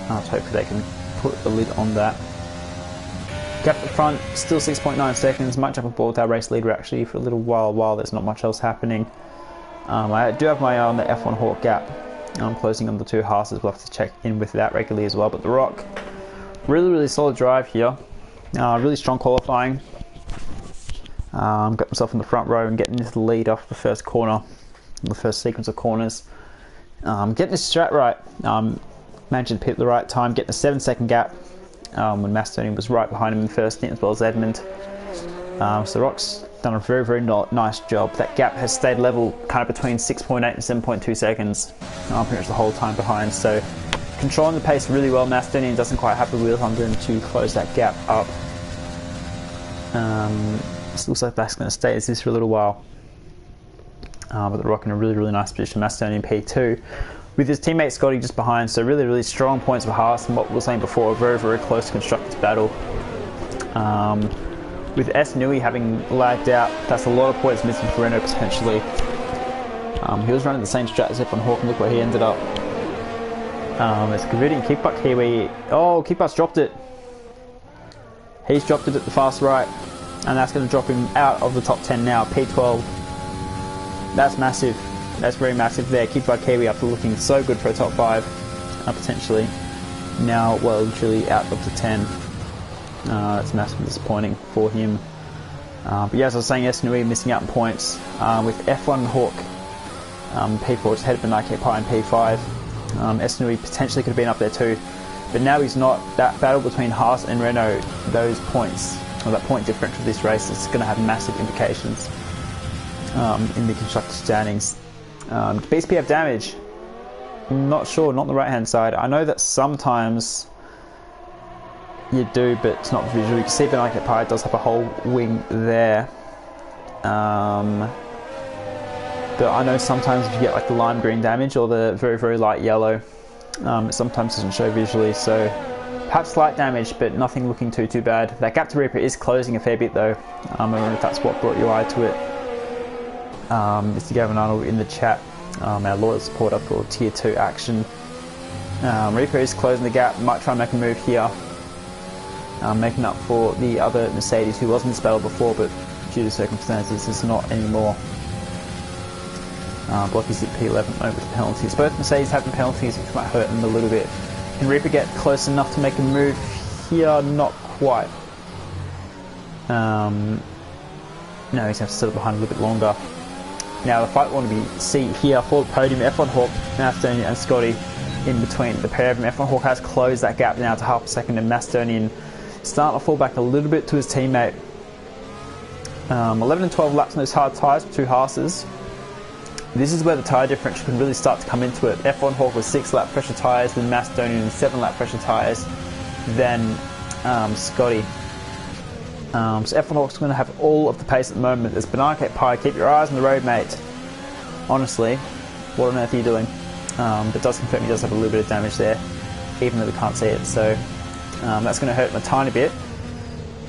So hopefully they can put a lid on that. Gap at the front, still 6.9 seconds, much up above our race leader actually for a little while there's not much else happening. I do have my eye on the F1 Hawk gap. I'm closing on the 2 Haas's. We'll have to check in with that regularly as well. But the Rock, really, really solid drive here. Really strong qualifying. Got myself in the front row and getting into the lead off the first corner, the first sequence of corners. Getting his strat right. Managed to pit at the right time, getting a 7-second gap when Macedonian was right behind him in the first stint, as well as Edmund. So Rock's done a very, very nice job. That gap has stayed level kind of between 6.8 and 7.2 seconds pretty much the whole time behind. So controlling the pace really well. Macedonian doesn't quite have the wheel. I'm going to close that gap up. It looks like that's going to stay as this for a little while. But the Rock in a really, really nice position. Macedonian P2 with his teammate Scotty just behind. So really, really strong points for Haas, and what we were saying before, a very, very close constructed battle. With S Nui having lagged out, that's a lot of points missing for Renault potentially. He was running the same strat as F1 Hawk, and look where he ended up. It's converting Kickbutt Kiwi. Oh, Kickbutt's dropped it. He's dropped it at the fast right, and that's going to drop him out of the top 10 now. P12. That's massive. That's very massive there. Kickbutt Kiwi after looking so good for a top 5, potentially. Now, well, literally out of the 10. That's massively disappointing for him. But yeah, as I was saying, S Nui missing out on points. With F1 Hawk, P4 just ahead of Nike Pi and P5. S Nui potentially could have been up there too, but now he's not. That battle between Haas and Renault, those points, or that point differential of this race, is going to have massive implications in the constructor standings. BSP have damage. I'm not sure, not on the right hand side. I know that sometimes you do, but it's not visual. You can see the Nike Pi does have a whole wing there. But I know sometimes if you get like the lime green damage or the very, very light yellow, it sometimes doesn't show visually. So perhaps slight damage, but nothing looking too bad. That gap to Reaper is closing a fair bit though. I don't know if that's what brought your eye to it. Mr. Gavin Arnold in the chat, our loyal supporter for Tier 2 action. Reaper is closing the gap, might try and make a move here, making up for the other Mercedes who was in this battle before, but due to circumstances is not anymore. Blocky's at P11 over the penalties. Both Mercedes having penalties, which might hurt them a little bit. Can Reaper get close enough to make a move here? Not quite. No, he's going to have to settle behind a little bit longer. Now the fight we want to see here for the podium, F1 Hawk, Macedonian and Scotty in between the pair of them. F1 Hawk has closed that gap now to half a second, and Macedonian starting to fall back a little bit to his teammate. 11 and 12 laps on those hard tyres for two Haas's. This is where the tyre differential can really start to come into it. F1 Hawk with 6 lap pressure tyres, then Macedonian 7 lap pressure tyres, then Scotty. So F1 Hawk's going to have all of the pace at the moment. There's Banana Cake Pie, keep your eyes on the road, mate. Honestly, what on earth are you doing? But does confirm he does have a little bit of damage there, even though we can't see it. So that's going to hurt him a tiny bit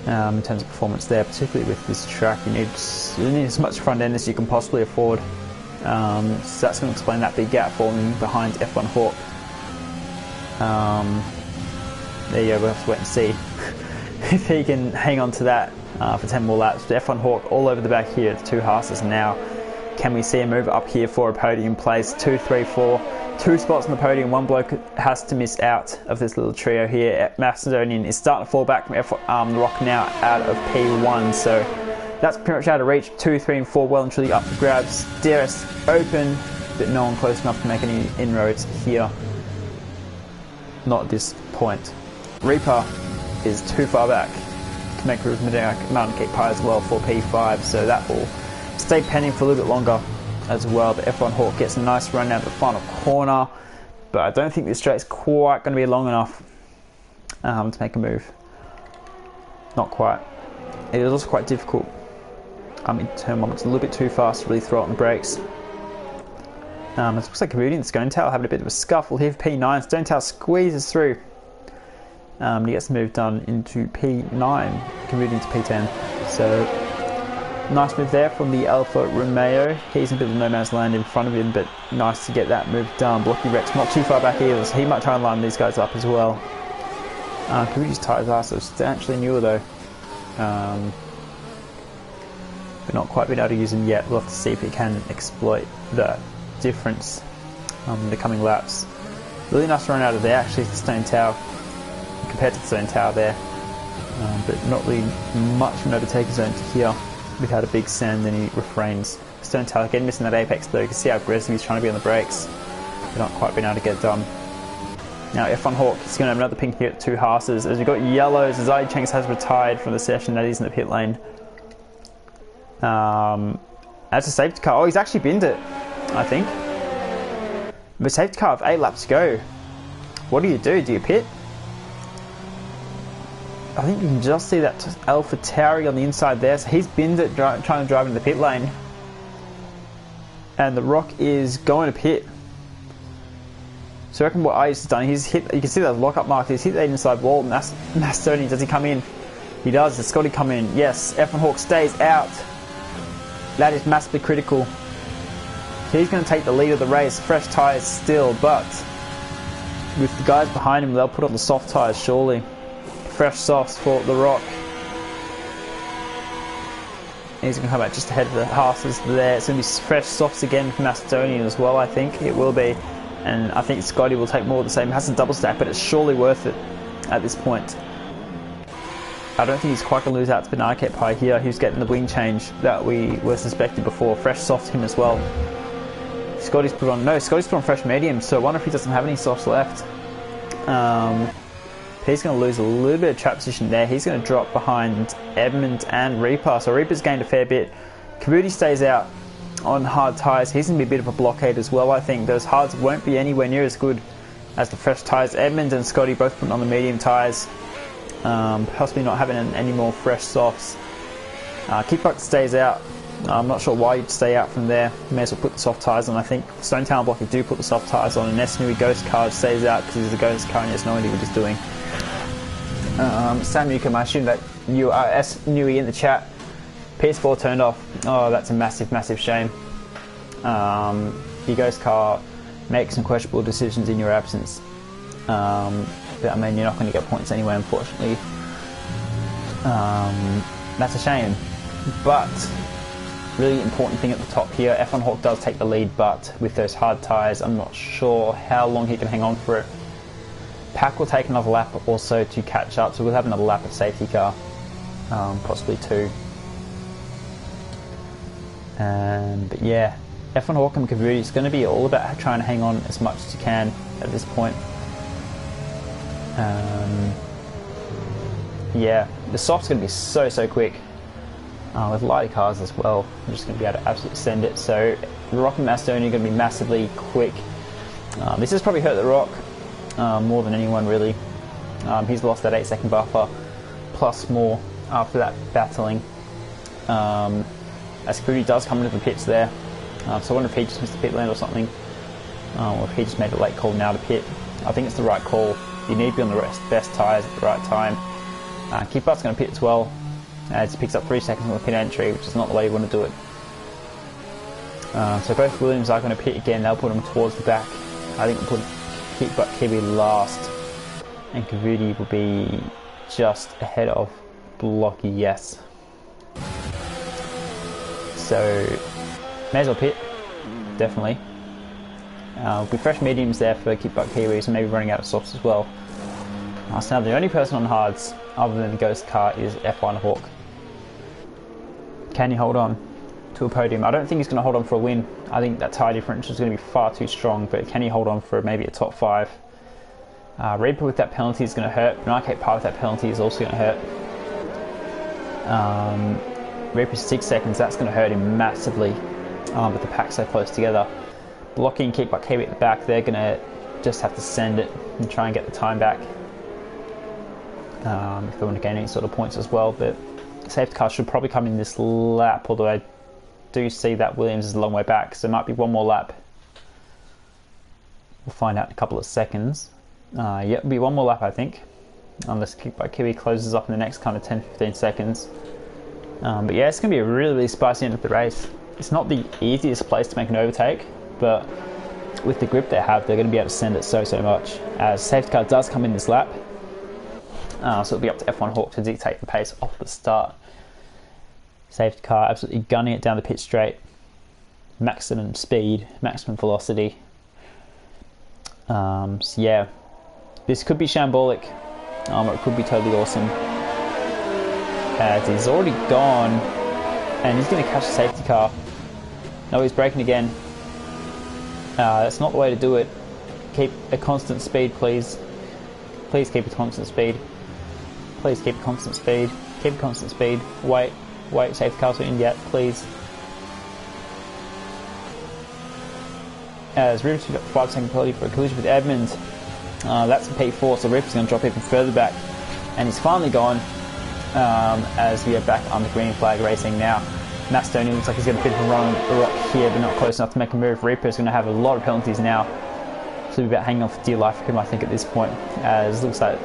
in terms of performance there, particularly with this track. You need as much front end as you can possibly afford. So that's going to explain that big gap forming behind F1 Hawk. There you go, we'll have to wait and see if he can hang on to that for 10 more laps. But F1 Hawk all over the back here, the two Haas's now. Can we see a move up here for a podium place? 2, 3, 4, 2 spots on the podium. One bloke has to miss out of this little trio here. Macedonian is starting to fall back from the Rock now out of P1. So that's pretty much out of reach. 2, 3 and 4 well and truly up for grabs. DRS open, but no one close enough to make any inroads here. Not at this point. Reaper is too far back to make room with Mountain Cake Pie as well for P5, so that will stay pending for a little bit longer as well. But F1 Hawk gets a nice run down to the final corner, but I don't think this straight's quite going to be long enough to make a move. Not quite. It is also quite difficult in turn 1. It's a little bit too fast to really throw it on the brakes. It looks like Comedian and Stonetail having a bit of a scuffle here for P9. Stonetail squeezes through. He gets the move done into P9, Comedian to P10. So nice move there from the Alfa Romeo. He's in a bit of no man's land in front of him, but nice to get that move done. Blocky Rex not too far back either, so he might try and line these guys up as well. Comedian's tyres are substantially newer though. But not quite been able to use them yet. We'll have to see if he can exploit the difference in the coming laps. Really nice run out of there actually to Stone Tower compared to the Stone Tower there, but not really much of an overtaker zone to here without a big send, and he refrains. Stone Tower again missing that apex though. You can see how aggressive he's trying to be on the brakes, but not quite being able to get it done. Now F1 Hawk is going to have another pink here at two Haas's as we've got yellows as Cheng has retired from the session. That is in the pit lane. That's a safety car. Oh, he's actually binned it, I think. But safety car with 8 laps to go. What do? Do you pit? I think you can just see that Alpha Tauri on the inside there. So he's binned it, trying to drive into the pit lane. And the Rock is going to pit. So I reckon what Ice has done, he's hit, you can see that lock-up mark, he's hit that inside wall. Macedonian, does he come in? He does. Does Scotty come in? Yes. F1 Hawk stays out. That is massively critical. He's going to take the lead of the race. Fresh tyres still, but with the guys behind him, they'll put on the soft tyres surely. Fresh softs for the Rock. He's going to come out just ahead of the Haas's there. It's going to be fresh softs again for Macedonian as well, I think. It will be. And I think Scotty will take more of the same. Has a double stack, but it's surely worth it at this point. I don't think he's quite going to lose out to Banana Cake Pie here. He's getting the wing change that we were suspecting before. Fresh soft him as well. Scotty's put on fresh medium, so I wonder if he doesn't have any softs left. He's going to lose a little bit of trap position there. He's going to drop behind Edmund and Reaper. So Reaper's gained a fair bit. Kabuti stays out on hard tyres. He's going to be a bit of a blockade as well, I think. Those hards won't be anywhere near as good as the fresh tyres. Edmund and Scotty both putting on the medium tyres. Possibly not having any more fresh softs. Kickbuck stays out. I'm not sure why you'd stay out from there. You may as well put the soft tyres on. I think Stone Town Blocky do put the soft tyres on, and Nesnui Ghost Card stays out because he's a ghost car and he has no idea what he's doing. Sam Newcomb, I assume that you are S Nui in the chat. PS4 turned off. Oh, that's a massive, massive shame. Your ghost car makes some questionable decisions in your absence. But I mean, you're not going to get points anyway, unfortunately. That's a shame. But really important thing at the top here, F1 Hawk does take the lead, but with those hard tyres, I'm not sure how long he can hang on for it. Pack will take another lap also to catch up, so we'll have another lap of safety car, possibly 2. But yeah, F1 Hawk and Kavudi, it's going to be all about trying to hang on as much as you can at this point. Yeah, the soft's going to be so quick. With lighter cars as well, we're just going to be able to absolutely send it. So the Rock and Macedonia are going to be massively quick. This has probably hurt the Rock more than anyone really. He's lost that 8-second buffer plus more after that battling. As Kavudi does come into the pits there, so I wonder if he just missed the pit lane or something, or if he just made a late call now to pit. I think it's the right call. You need to be on the best tyres at the right time. Keeper's going to pit as well, as he picks up 3 seconds on the pit entry, which is not the way you want to do it. So both Williams are going to pit again. They'll put him towards the back. I think we'll put Kiwi last, and Kavudi will be just ahead of Blocky, yes. So may as well pit, definitely. We'll be fresh mediums there for Kickbutt Kiwis, and maybe running out of softs as well. So now the only person on hards other than the Ghost car is F1 Hawk. Can he hold on to a podium? I don't think he's going to hold on for a win. I think that tyre differential is going to be far too strong, but can he hold on for maybe a top 5? Reaper with that penalty is going to hurt. Benarcate Par with that penalty is also going to hurt. Reaper's 6 seconds, that's going to hurt him massively with the pack so close together. Blocky and Kickbutt Kiwi at the back, they're going to just have to send it and try and get the time back. If they want to gain any sort of points as well, but safety car should probably come in this lap, although I do see that Williams is a long way back, so it might be one more lap. We'll find out in a couple of seconds. Yeah, it'll be one more lap I think, unless Kickbutt Kiwi closes up in the next kind of 10-15 seconds. But yeah, it's going to be a really spicy end of the race. It's not the easiest place to make an overtake, but with the grip they have, they're going to be able to send it so much, as safety car does come in this lap. So it'll be up to F1 Hawk to dictate the pace off the start. Safety car absolutely gunning it down the pit straight. Maximum speed, maximum velocity. So yeah, this could be shambolic, or it could be totally awesome. As he's already gone, and he's going to catch the safety car. No, he's braking again. That's not the way to do it. Keep a constant speed, please. Please keep a constant speed. Please keep a constant speed. Keep a constant speed. Wait, safety car's not in yet, please. As Rivers got 5-second penalty for a collision with Edmonds. That's a P4, so Rivers is going to drop even further back. And he's finally gone, as we are back on the green flag racing now. Macedonia looks like he's got a bit of a run on the rock here, but not close enough to make a move. Reaper is going to have a lot of penalties now. So we're about hanging on for dear life for him, I think, at this point. As it looks like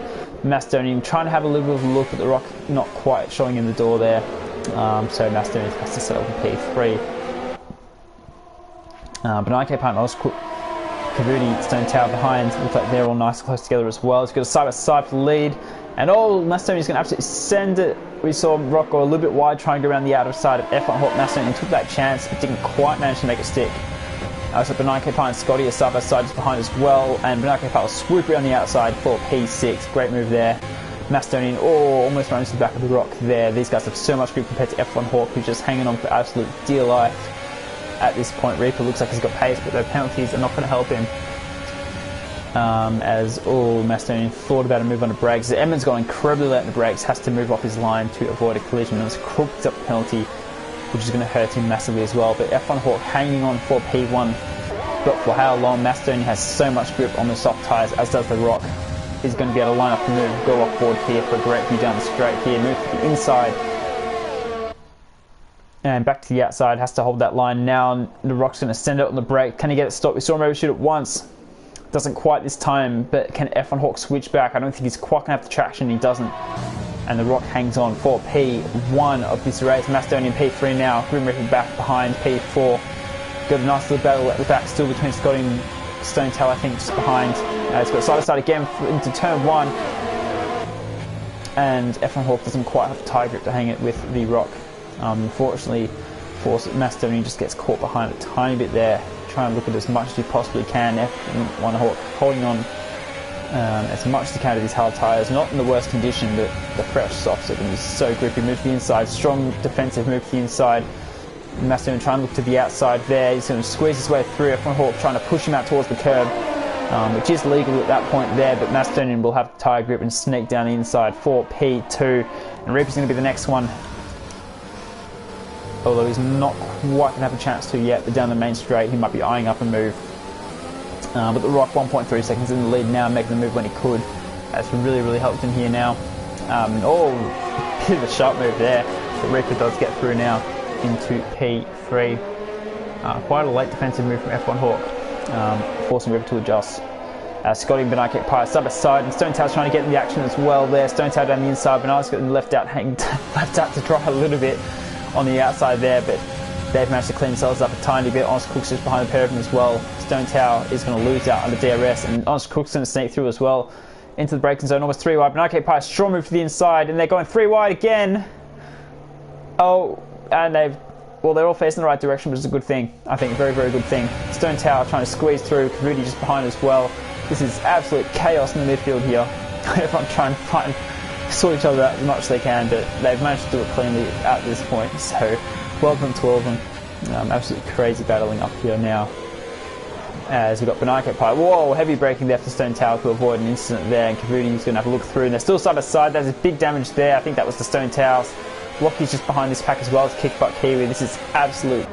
Macedonian trying to have a little bit of a look at the rock, not quite showing in the door there. So Macedonian has to settle for P3. But IK partner Oscar, Kavudi, Stone Tower behind. Looks like they're all nice close together as well. He's got a side-by-side for the lead. And Macedonian's going to absolutely send it. We saw Rock go a little bit wide, trying to go around the outside of F1 Hawk. Macedonian took that chance, but didn't quite manage to make it stick. So Benarcate Par and Scotty are side by side just behind as well, and Benarcate Par will swoop around the outside for P6. Great move there. Macedonian almost runs to the back of the rock there. These guys have so much grip compared to F1 Hawk, who's just hanging on for absolute dear life at this point. Reaper looks like he's got pace, but the penalties are not going to help him. Macedonian thought about a move on the brakes. Edmonds got incredibly late in the brakes, has to move off his line to avoid a collision, and Crook picks up the penalty, which is going to hurt him massively as well. But F1 Hawk hanging on for P1, but for how long? Macedonian has so much grip on the soft tyres, as does the Rock. He's going to be able to line up the move, go off board here for a great view down the straight here, move to the inside, and back to the outside, has to hold that line now. The Rock's going to send it on the brake. Can he get it stopped? We saw him overshoot it once. Doesn't quite this time, but can F1 Hawk switch back? I don't think he's quite going to have the traction. He doesn't. And the Rock hangs on for P1 of this race. Macedonian P3 now. Grim Reaper back behind P4. Got a nice little battle at the back still between Scotty and Stone Tail, I think, just behind. It's got side to side again into turn 1. And F1 Hawk doesn't quite have the tie grip to hang it with the Rock. Unfortunately, Macedonian just gets caught behind a tiny bit there. Try and look at as much as you possibly can. F1 Hawk holding on as much as you can to these hard tyres. Not in the worst condition, but the fresh softs are going to be so grippy. Move to the inside, strong defensive move to the inside. Macedonian trying to look to the outside there. He's going to squeeze his way through. F1 Hawk trying to push him out towards the curb, which is legal at that point there, but Macedonian will have the tyre grip and sneak down the inside for P2. And Reaper's going to be the next one, although he's not quite going to have a chance to yet, but down the main straight he might be eyeing up a move. But the Rock 1.3 seconds in the lead now, making the move when he could. That's really helped him here now. Bit of a sharp move there, but Reaper does get through now into P3. Quite a late defensive move from F1 Hawk, forcing Reaper to adjust. Scotty and Benai kick Pyre side by side, and Stone Tail's trying to get in the action as well there. Stone Tail down the inside, Benai's got them left out to dry a little bit on the outside there, but they've managed to clean themselves up a tiny bit. Honest Crook's just behind the pair of them as well. Stone Tail is going to lose out under DRS, and Honest Crook's going to sneak through as well into the braking zone, almost 3 wide. Benai kick Pyre, strong move to the inside, and they're going 3 wide again. Oh, and they're all facing the right direction, which is a good thing. I think very good thing. Stone Tower trying to squeeze through, Kavuti just behind as well. This is absolute chaos in the midfield here. Everyone trying to sort each other out as much as they can, but they've managed to do it cleanly at this point. So, well done to all of them. Absolutely crazy battling up here now. As we've got Benai Pie. Whoa, heavy braking there for Stone Tower to avoid an incident there, and Kavuti's going to have a look through, and they're still side by side. There's a big damage there. I think that was the Stone Towers. Lockie's just behind this pack as well as Kickbutt Kiwi. This is absolute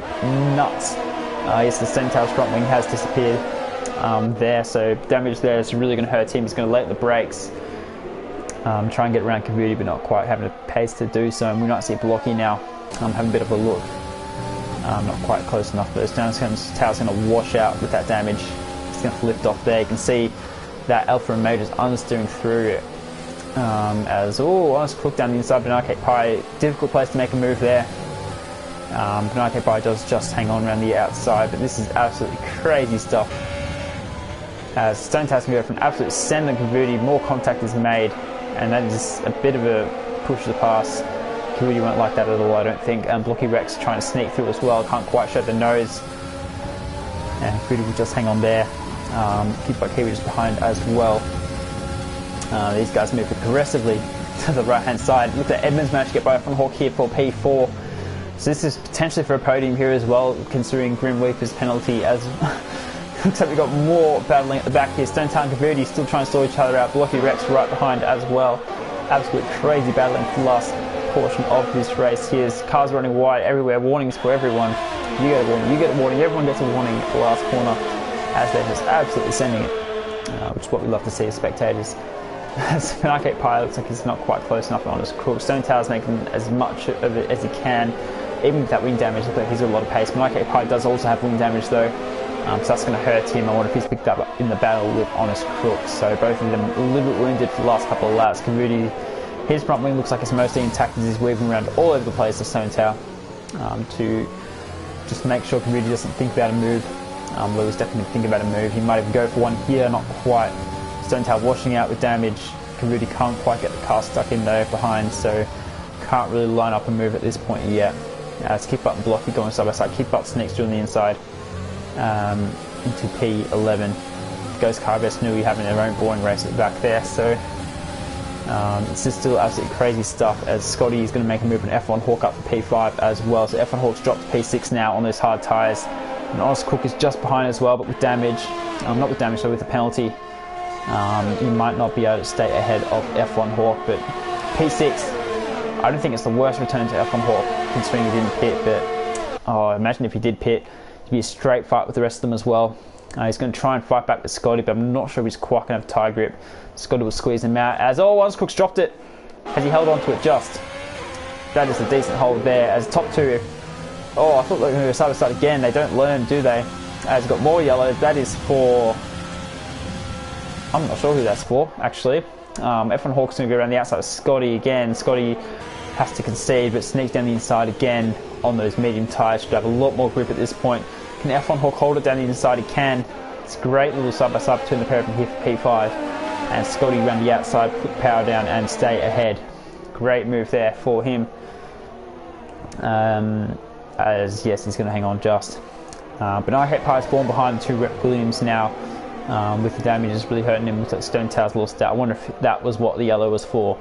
nuts. Yes, the Stone Towers front wing has disappeared there, so damage there is really going to hurt him. He's going to let the brakes. Try and get around Kavuti, but not quite having a pace to do so. And we might see Blocky now have a bit of a look. Not quite close enough, but Stone Tower's going to wash out with that damage. It's going to lift off there. You can see that Alpha and Major's understeering through it. Honest Crook down the inside, Benai Pie, difficult place to make a move there. Benai Pie does just hang on around the outside, but this is absolutely crazy stuff. As Stone Tower's going to go for an absolute send on Kavuti, more contact is made, and that is a bit of a push to the pass. Kavuti won't like that at all, I don't think. Blocky Rex trying to sneak through as well, can't quite show the nose. And Kavuti will just hang on there. Kickbutt Kiwi just behind as well. These guys move aggressively to the right hand side. Look at Edmonds managed to get by from Hawk here for P4. So this is potentially for a podium here as well, considering Grim Reaper's penalty. As looks like we've got more battling at the back here. Stone Town and Kavuti still trying to stall each other out. Blocky Rex right behind as well. Absolute crazy battling for the last portion of this race. Here's cars running wide everywhere, warnings for everyone. You get a warning, you get a warning, everyone gets a warning at the last corner, as they're just absolutely sending it, which is what we love to see as spectators. Benai Pie looks like he's not quite close enough on his Crook. Stone Tower's making as much of it as he can, even with that wing damage. Looks like he's got a lot of pace. Benai Pie does also have wing damage though, so that's going to hurt him. I wonder if he's picked up in the battle with Honest Crook. So both of them a little bit wounded for the last couple of laps. Kavuti, his front wing looks like it's mostly intact as he's weaving around all over the place of Stone Tower to just make sure Kavuti doesn't think about a move. Lewis definitely thinking about a move. He might even go for one here, not quite. Stone Tower washing out with damage. Kavuti can't quite get the car stuck in though behind, so can't really line up a move at this point yet. It's Kickbutt and Blocky going side by side. Kickbutt sneaks through on the inside into P11. Ghost Carbest Nui having their own boring race at the back there, so it's just still absolutely crazy stuff, as Scotty is going to make a move on F1 Hawk up for P5 as well. So F1 Hawk's dropped to P6 now on those hard tyres. And Honest Crook is just behind as well, but with damage. Not with damage, so with a penalty. You might not be able to stay ahead of F1 Hawk, but P6, I don't think it's the worst return to F1 Hawk, considering he didn't pit, but imagine if he did pit, it'd be a straight fight with the rest of them as well. He's going to try and fight back with Scotty, but I'm not sure if he's quite going to have tie grip. Scotty will squeeze him out, as Honest Crook's dropped it. Has he held on to it just? That is a decent hold there, as top two. I thought they were going to go side by side again. They don't learn, do they? As got more yellow, that is for... I'm not sure who that's for, actually. F1 Hawk's going to go around the outside of Scotty again. Scotty has to concede, but sneaks down the inside again on those medium tyres. Should have a lot more grip at this point. Can F1 Hawk hold it down the inside? He can. It's a great little side-by-side between the pair of them here for P5. And Scotty around the outside, put power down and stay ahead. Great move there for him. As yes, he's going to hang on just. But Nightcap Pie's fallen behind the two Williams now. With the damages really hurting him with that Stone Tower's lost out. I wonder if that was what the yellow was for.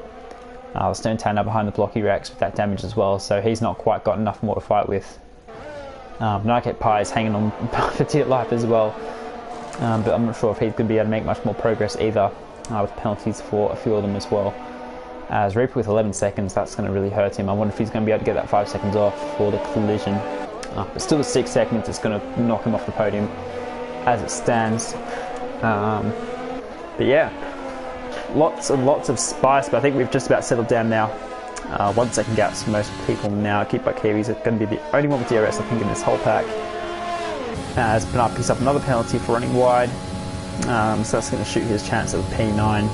The Stone Tower now behind the blocky racks with that damage as well, so he's not quite got enough more to fight with. Nightcap Pie is hanging on for dear life as well, but I'm not sure if he's going to be able to make much more progress either, with penalties for a few of them as well. As Reaper with 11 seconds, that's going to really hurt him. I wonder if he's going to be able to get that 5 seconds off for the collision. But still with 6 seconds, it's going to knock him off the podium as it stands. But yeah, lots and lots of spice, but I think we've just about settled down now. 1 second gaps for most people now. Keep by Kiwis are going to be the only one with DRS, I think, in this whole pack. As Bernard picks up another penalty for running wide, so that's going to shoot his chance at the P9.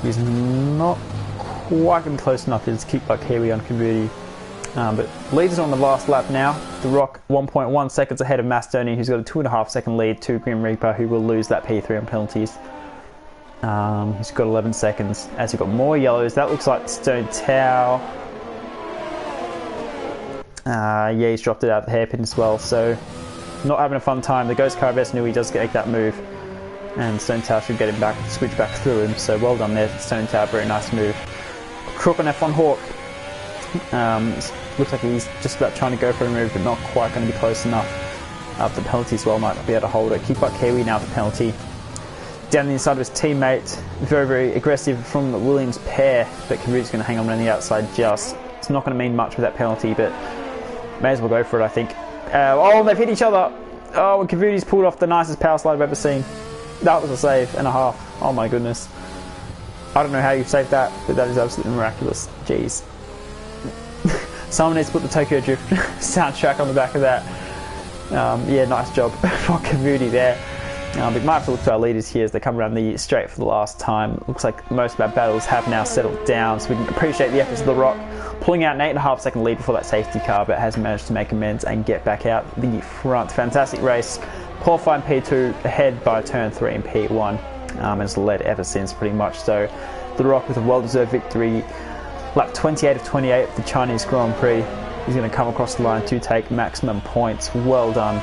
He's not quite going to be close enough to keep by Kiwi on Kavudi. But leads on the last lap now. The Rock 1.1 seconds ahead of Macedonian, who's got a 2.5 second lead to Grim Reaper, who will lose that P3 on penalties. He's got 11 seconds. As you've got more yellows, that looks like Stone Tower. Yeah, he's dropped it out of the hairpin as well, so not having a fun time. The Ghost Car of Esnui does make that move, and Stone Tower should get him back, switch back through him, so well done there, Stone Tower, very nice move. Crook on F1 Hawk. Looks like he's just about trying to go for a move, but not quite going to be close enough. The penalty as well, might not be able to hold it. Keep up Kiwi now with the penalty. Down the inside of his teammate, very, very aggressive from the Williams pair, but Kavudi's going to hang on around the outside just. It's not going to mean much with that penalty, but may as well go for it, I think. Oh, they've hit each other. Oh, and Kavudi's pulled off the nicest power slide I've ever seen. That was a save and a half. Oh my goodness. I don't know how you saved that, but that is absolutely miraculous. Jeez. Someone needs to put the Tokyo Drift soundtrack on the back of that. Yeah, nice job for Kavudi there. We might have to look to our leaders here as they come around the straight for the last time. Looks like most of our battles have now settled down, so we can appreciate the efforts of the Rock, pulling out an 8.5 second lead before that safety car, but has managed to make amends and get back out the front. Fantastic race. Qualifying P2 ahead by turn 3 in P1, and has led ever since pretty much. So the Rock with a well-deserved victory. Lap 28 of 28 of the Chinese Grand Prix. He's going to come across the line to take maximum points. Well done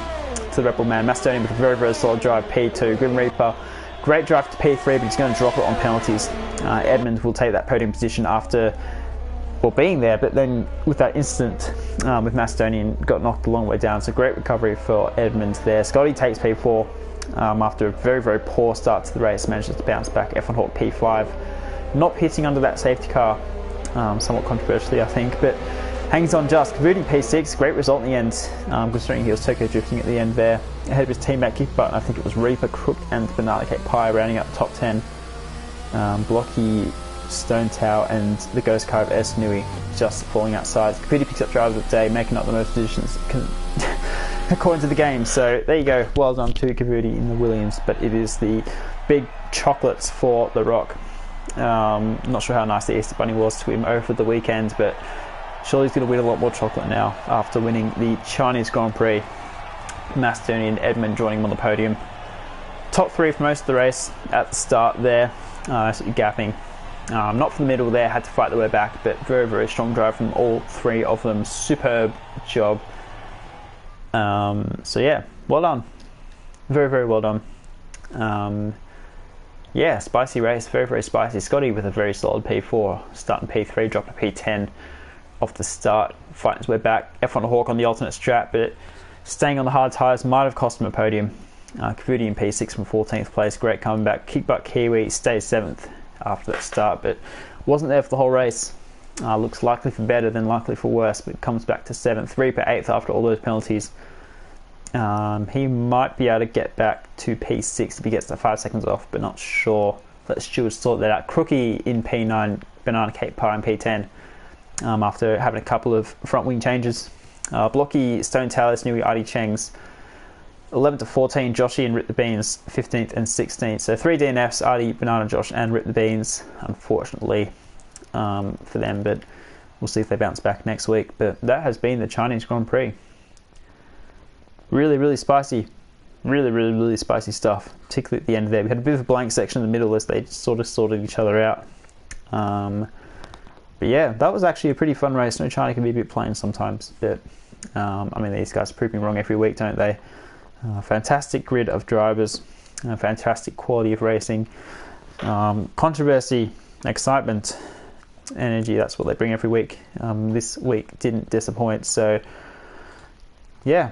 to the Rebel man. Macedonian with a very, very solid drive, P2. Grim Reaper, great drive to P3, but he's going to drop it on penalties. Edmund will take that podium position after, well, being there, but then with that incident with Macedonian, got knocked a long way down. So great recovery for Edmund there. Scotty takes P4 after a very, very poor start to the race. Manages to bounce back. F1 Hawk P5. Not pitting under that safety car. Somewhat controversially, I think, but hangs on just. Kavudi P6, great result in the end, considering he was Tokyo drifting at the end there. Ahead of his teammate Kick Button, I think it was Reaper, Crook, and Banana Cake Pie rounding out the top 10. Blocky, Stone Tower, and the Ghost Car of S Nui just falling outside. Kavudi picks up driver of the day, making up the most positions according to the game. So there you go. Well done to Kavudi in the Williams, but it is the big chocolates for the Rock. Not sure how nice the Easter Bunny was to him over the weekend, but surely he's going to win a lot more chocolate now after winning the Chinese Grand Prix. Macedonian Edmund joining him on the podium. Top 3 for most of the race at the start there, gapping. Not from the middle there, had to fight their way back, but very, very strong drive from all 3 of them. Superb job. So yeah, well done. Very, very well done. Yeah, spicy race, very, very spicy. Scotty with a very solid P4, starting P3, dropping a P10 off the start, fighting his way back. F1 Hawk on the alternate strap, but staying on the hard tyres might have cost him a podium. Kavudi in P6 from 14th place, great comeback. Kick Butt Kiwi stays 7th after that start, but wasn't there for the whole race. Looks likely for better than likely for worse, but comes back to 7th. Reaper 8th after all those penalties. He might be able to get back to P6 if he gets the 5 seconds off, but not sure. Let Stewart sort that out. Crookie in P9, Banana Cake Pie in P10 after having a couple of front wing changes. Blocky, Stone Talis, Nui, Artie Cheng's 11 to 14, Joshy and Rip the Beans 15th and 16th. So 3 DNFs, Artie, Banana Josh and Rip the Beans, unfortunately for them, but we'll see if they bounce back next week. But that has been the Chinese Grand Prix. Really, really spicy. Really spicy stuff, particularly at the end there. We had a bit of a blank section in the middle as they sort of sorted each other out. But yeah, that was actually a pretty fun race. No, China can be a bit plain sometimes, but I mean, these guys prove me wrong every week, don't they? Fantastic grid of drivers, fantastic quality of racing, controversy, excitement, energy. That's what they bring every week. This week didn't disappoint, so yeah,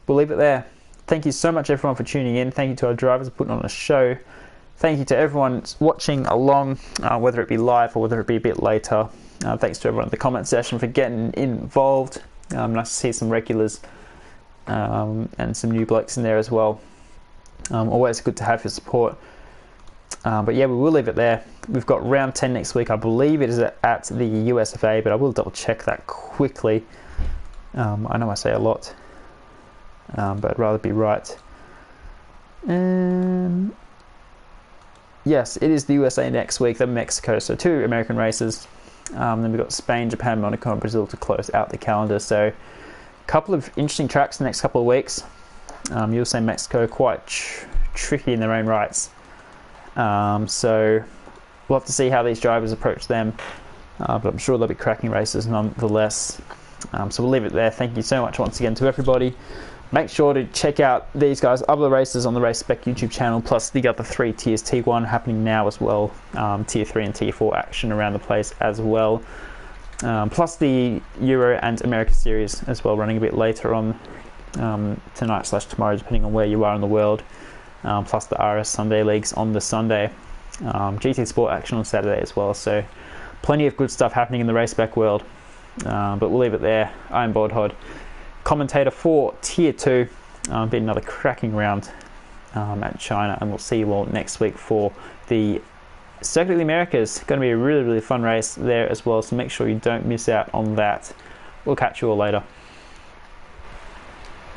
we'll leave it there. Thank you so much, everyone, for tuning in. Thank you to our drivers for putting on a show. Thank you to everyone watching along, whether it be live or whether it be a bit later. Thanks to everyone in the comment section for getting involved. Nice to see some regulars and some new blokes in there as well. Always good to have your support. But yeah, we will leave it there. We've got round 10 next week. I believe it is at the USFA, but I will double check that quickly. I know I say a lot, but I'd rather be right. Yes, it is the USA next week, then Mexico. So 2 American races. Then we've got Spain, Japan, Monaco, and Brazil to close out the calendar. So a couple of interesting tracks the next couple of weeks. You'll say Mexico quite tricky in their own rights. So we'll have to see how these drivers approach them. But I'm sure they'll be cracking races nonetheless. So we'll leave it there. Thank you so much once again to everybody. Make sure to check out these guys' other races on the Race Spec YouTube channel, plus the other 3 tiers, T1 happening now as well, Tier 3 and Tier 4 action around the place as well, plus the Euro and America Series as well, running a bit later on tonight/tomorrow, depending on where you are in the world, plus the RS Sunday Leagues on the Sunday, GT Sport action on Saturday as well. So plenty of good stuff happening in the Race Spec world, but we'll leave it there. I'm Bodhod, commentator for Tier 2. Been another cracking round at China, and we'll see you all next week for the Circuit of the Americas. Going to be a really fun race there as well, so make sure you don't miss out on that. We'll catch you all later.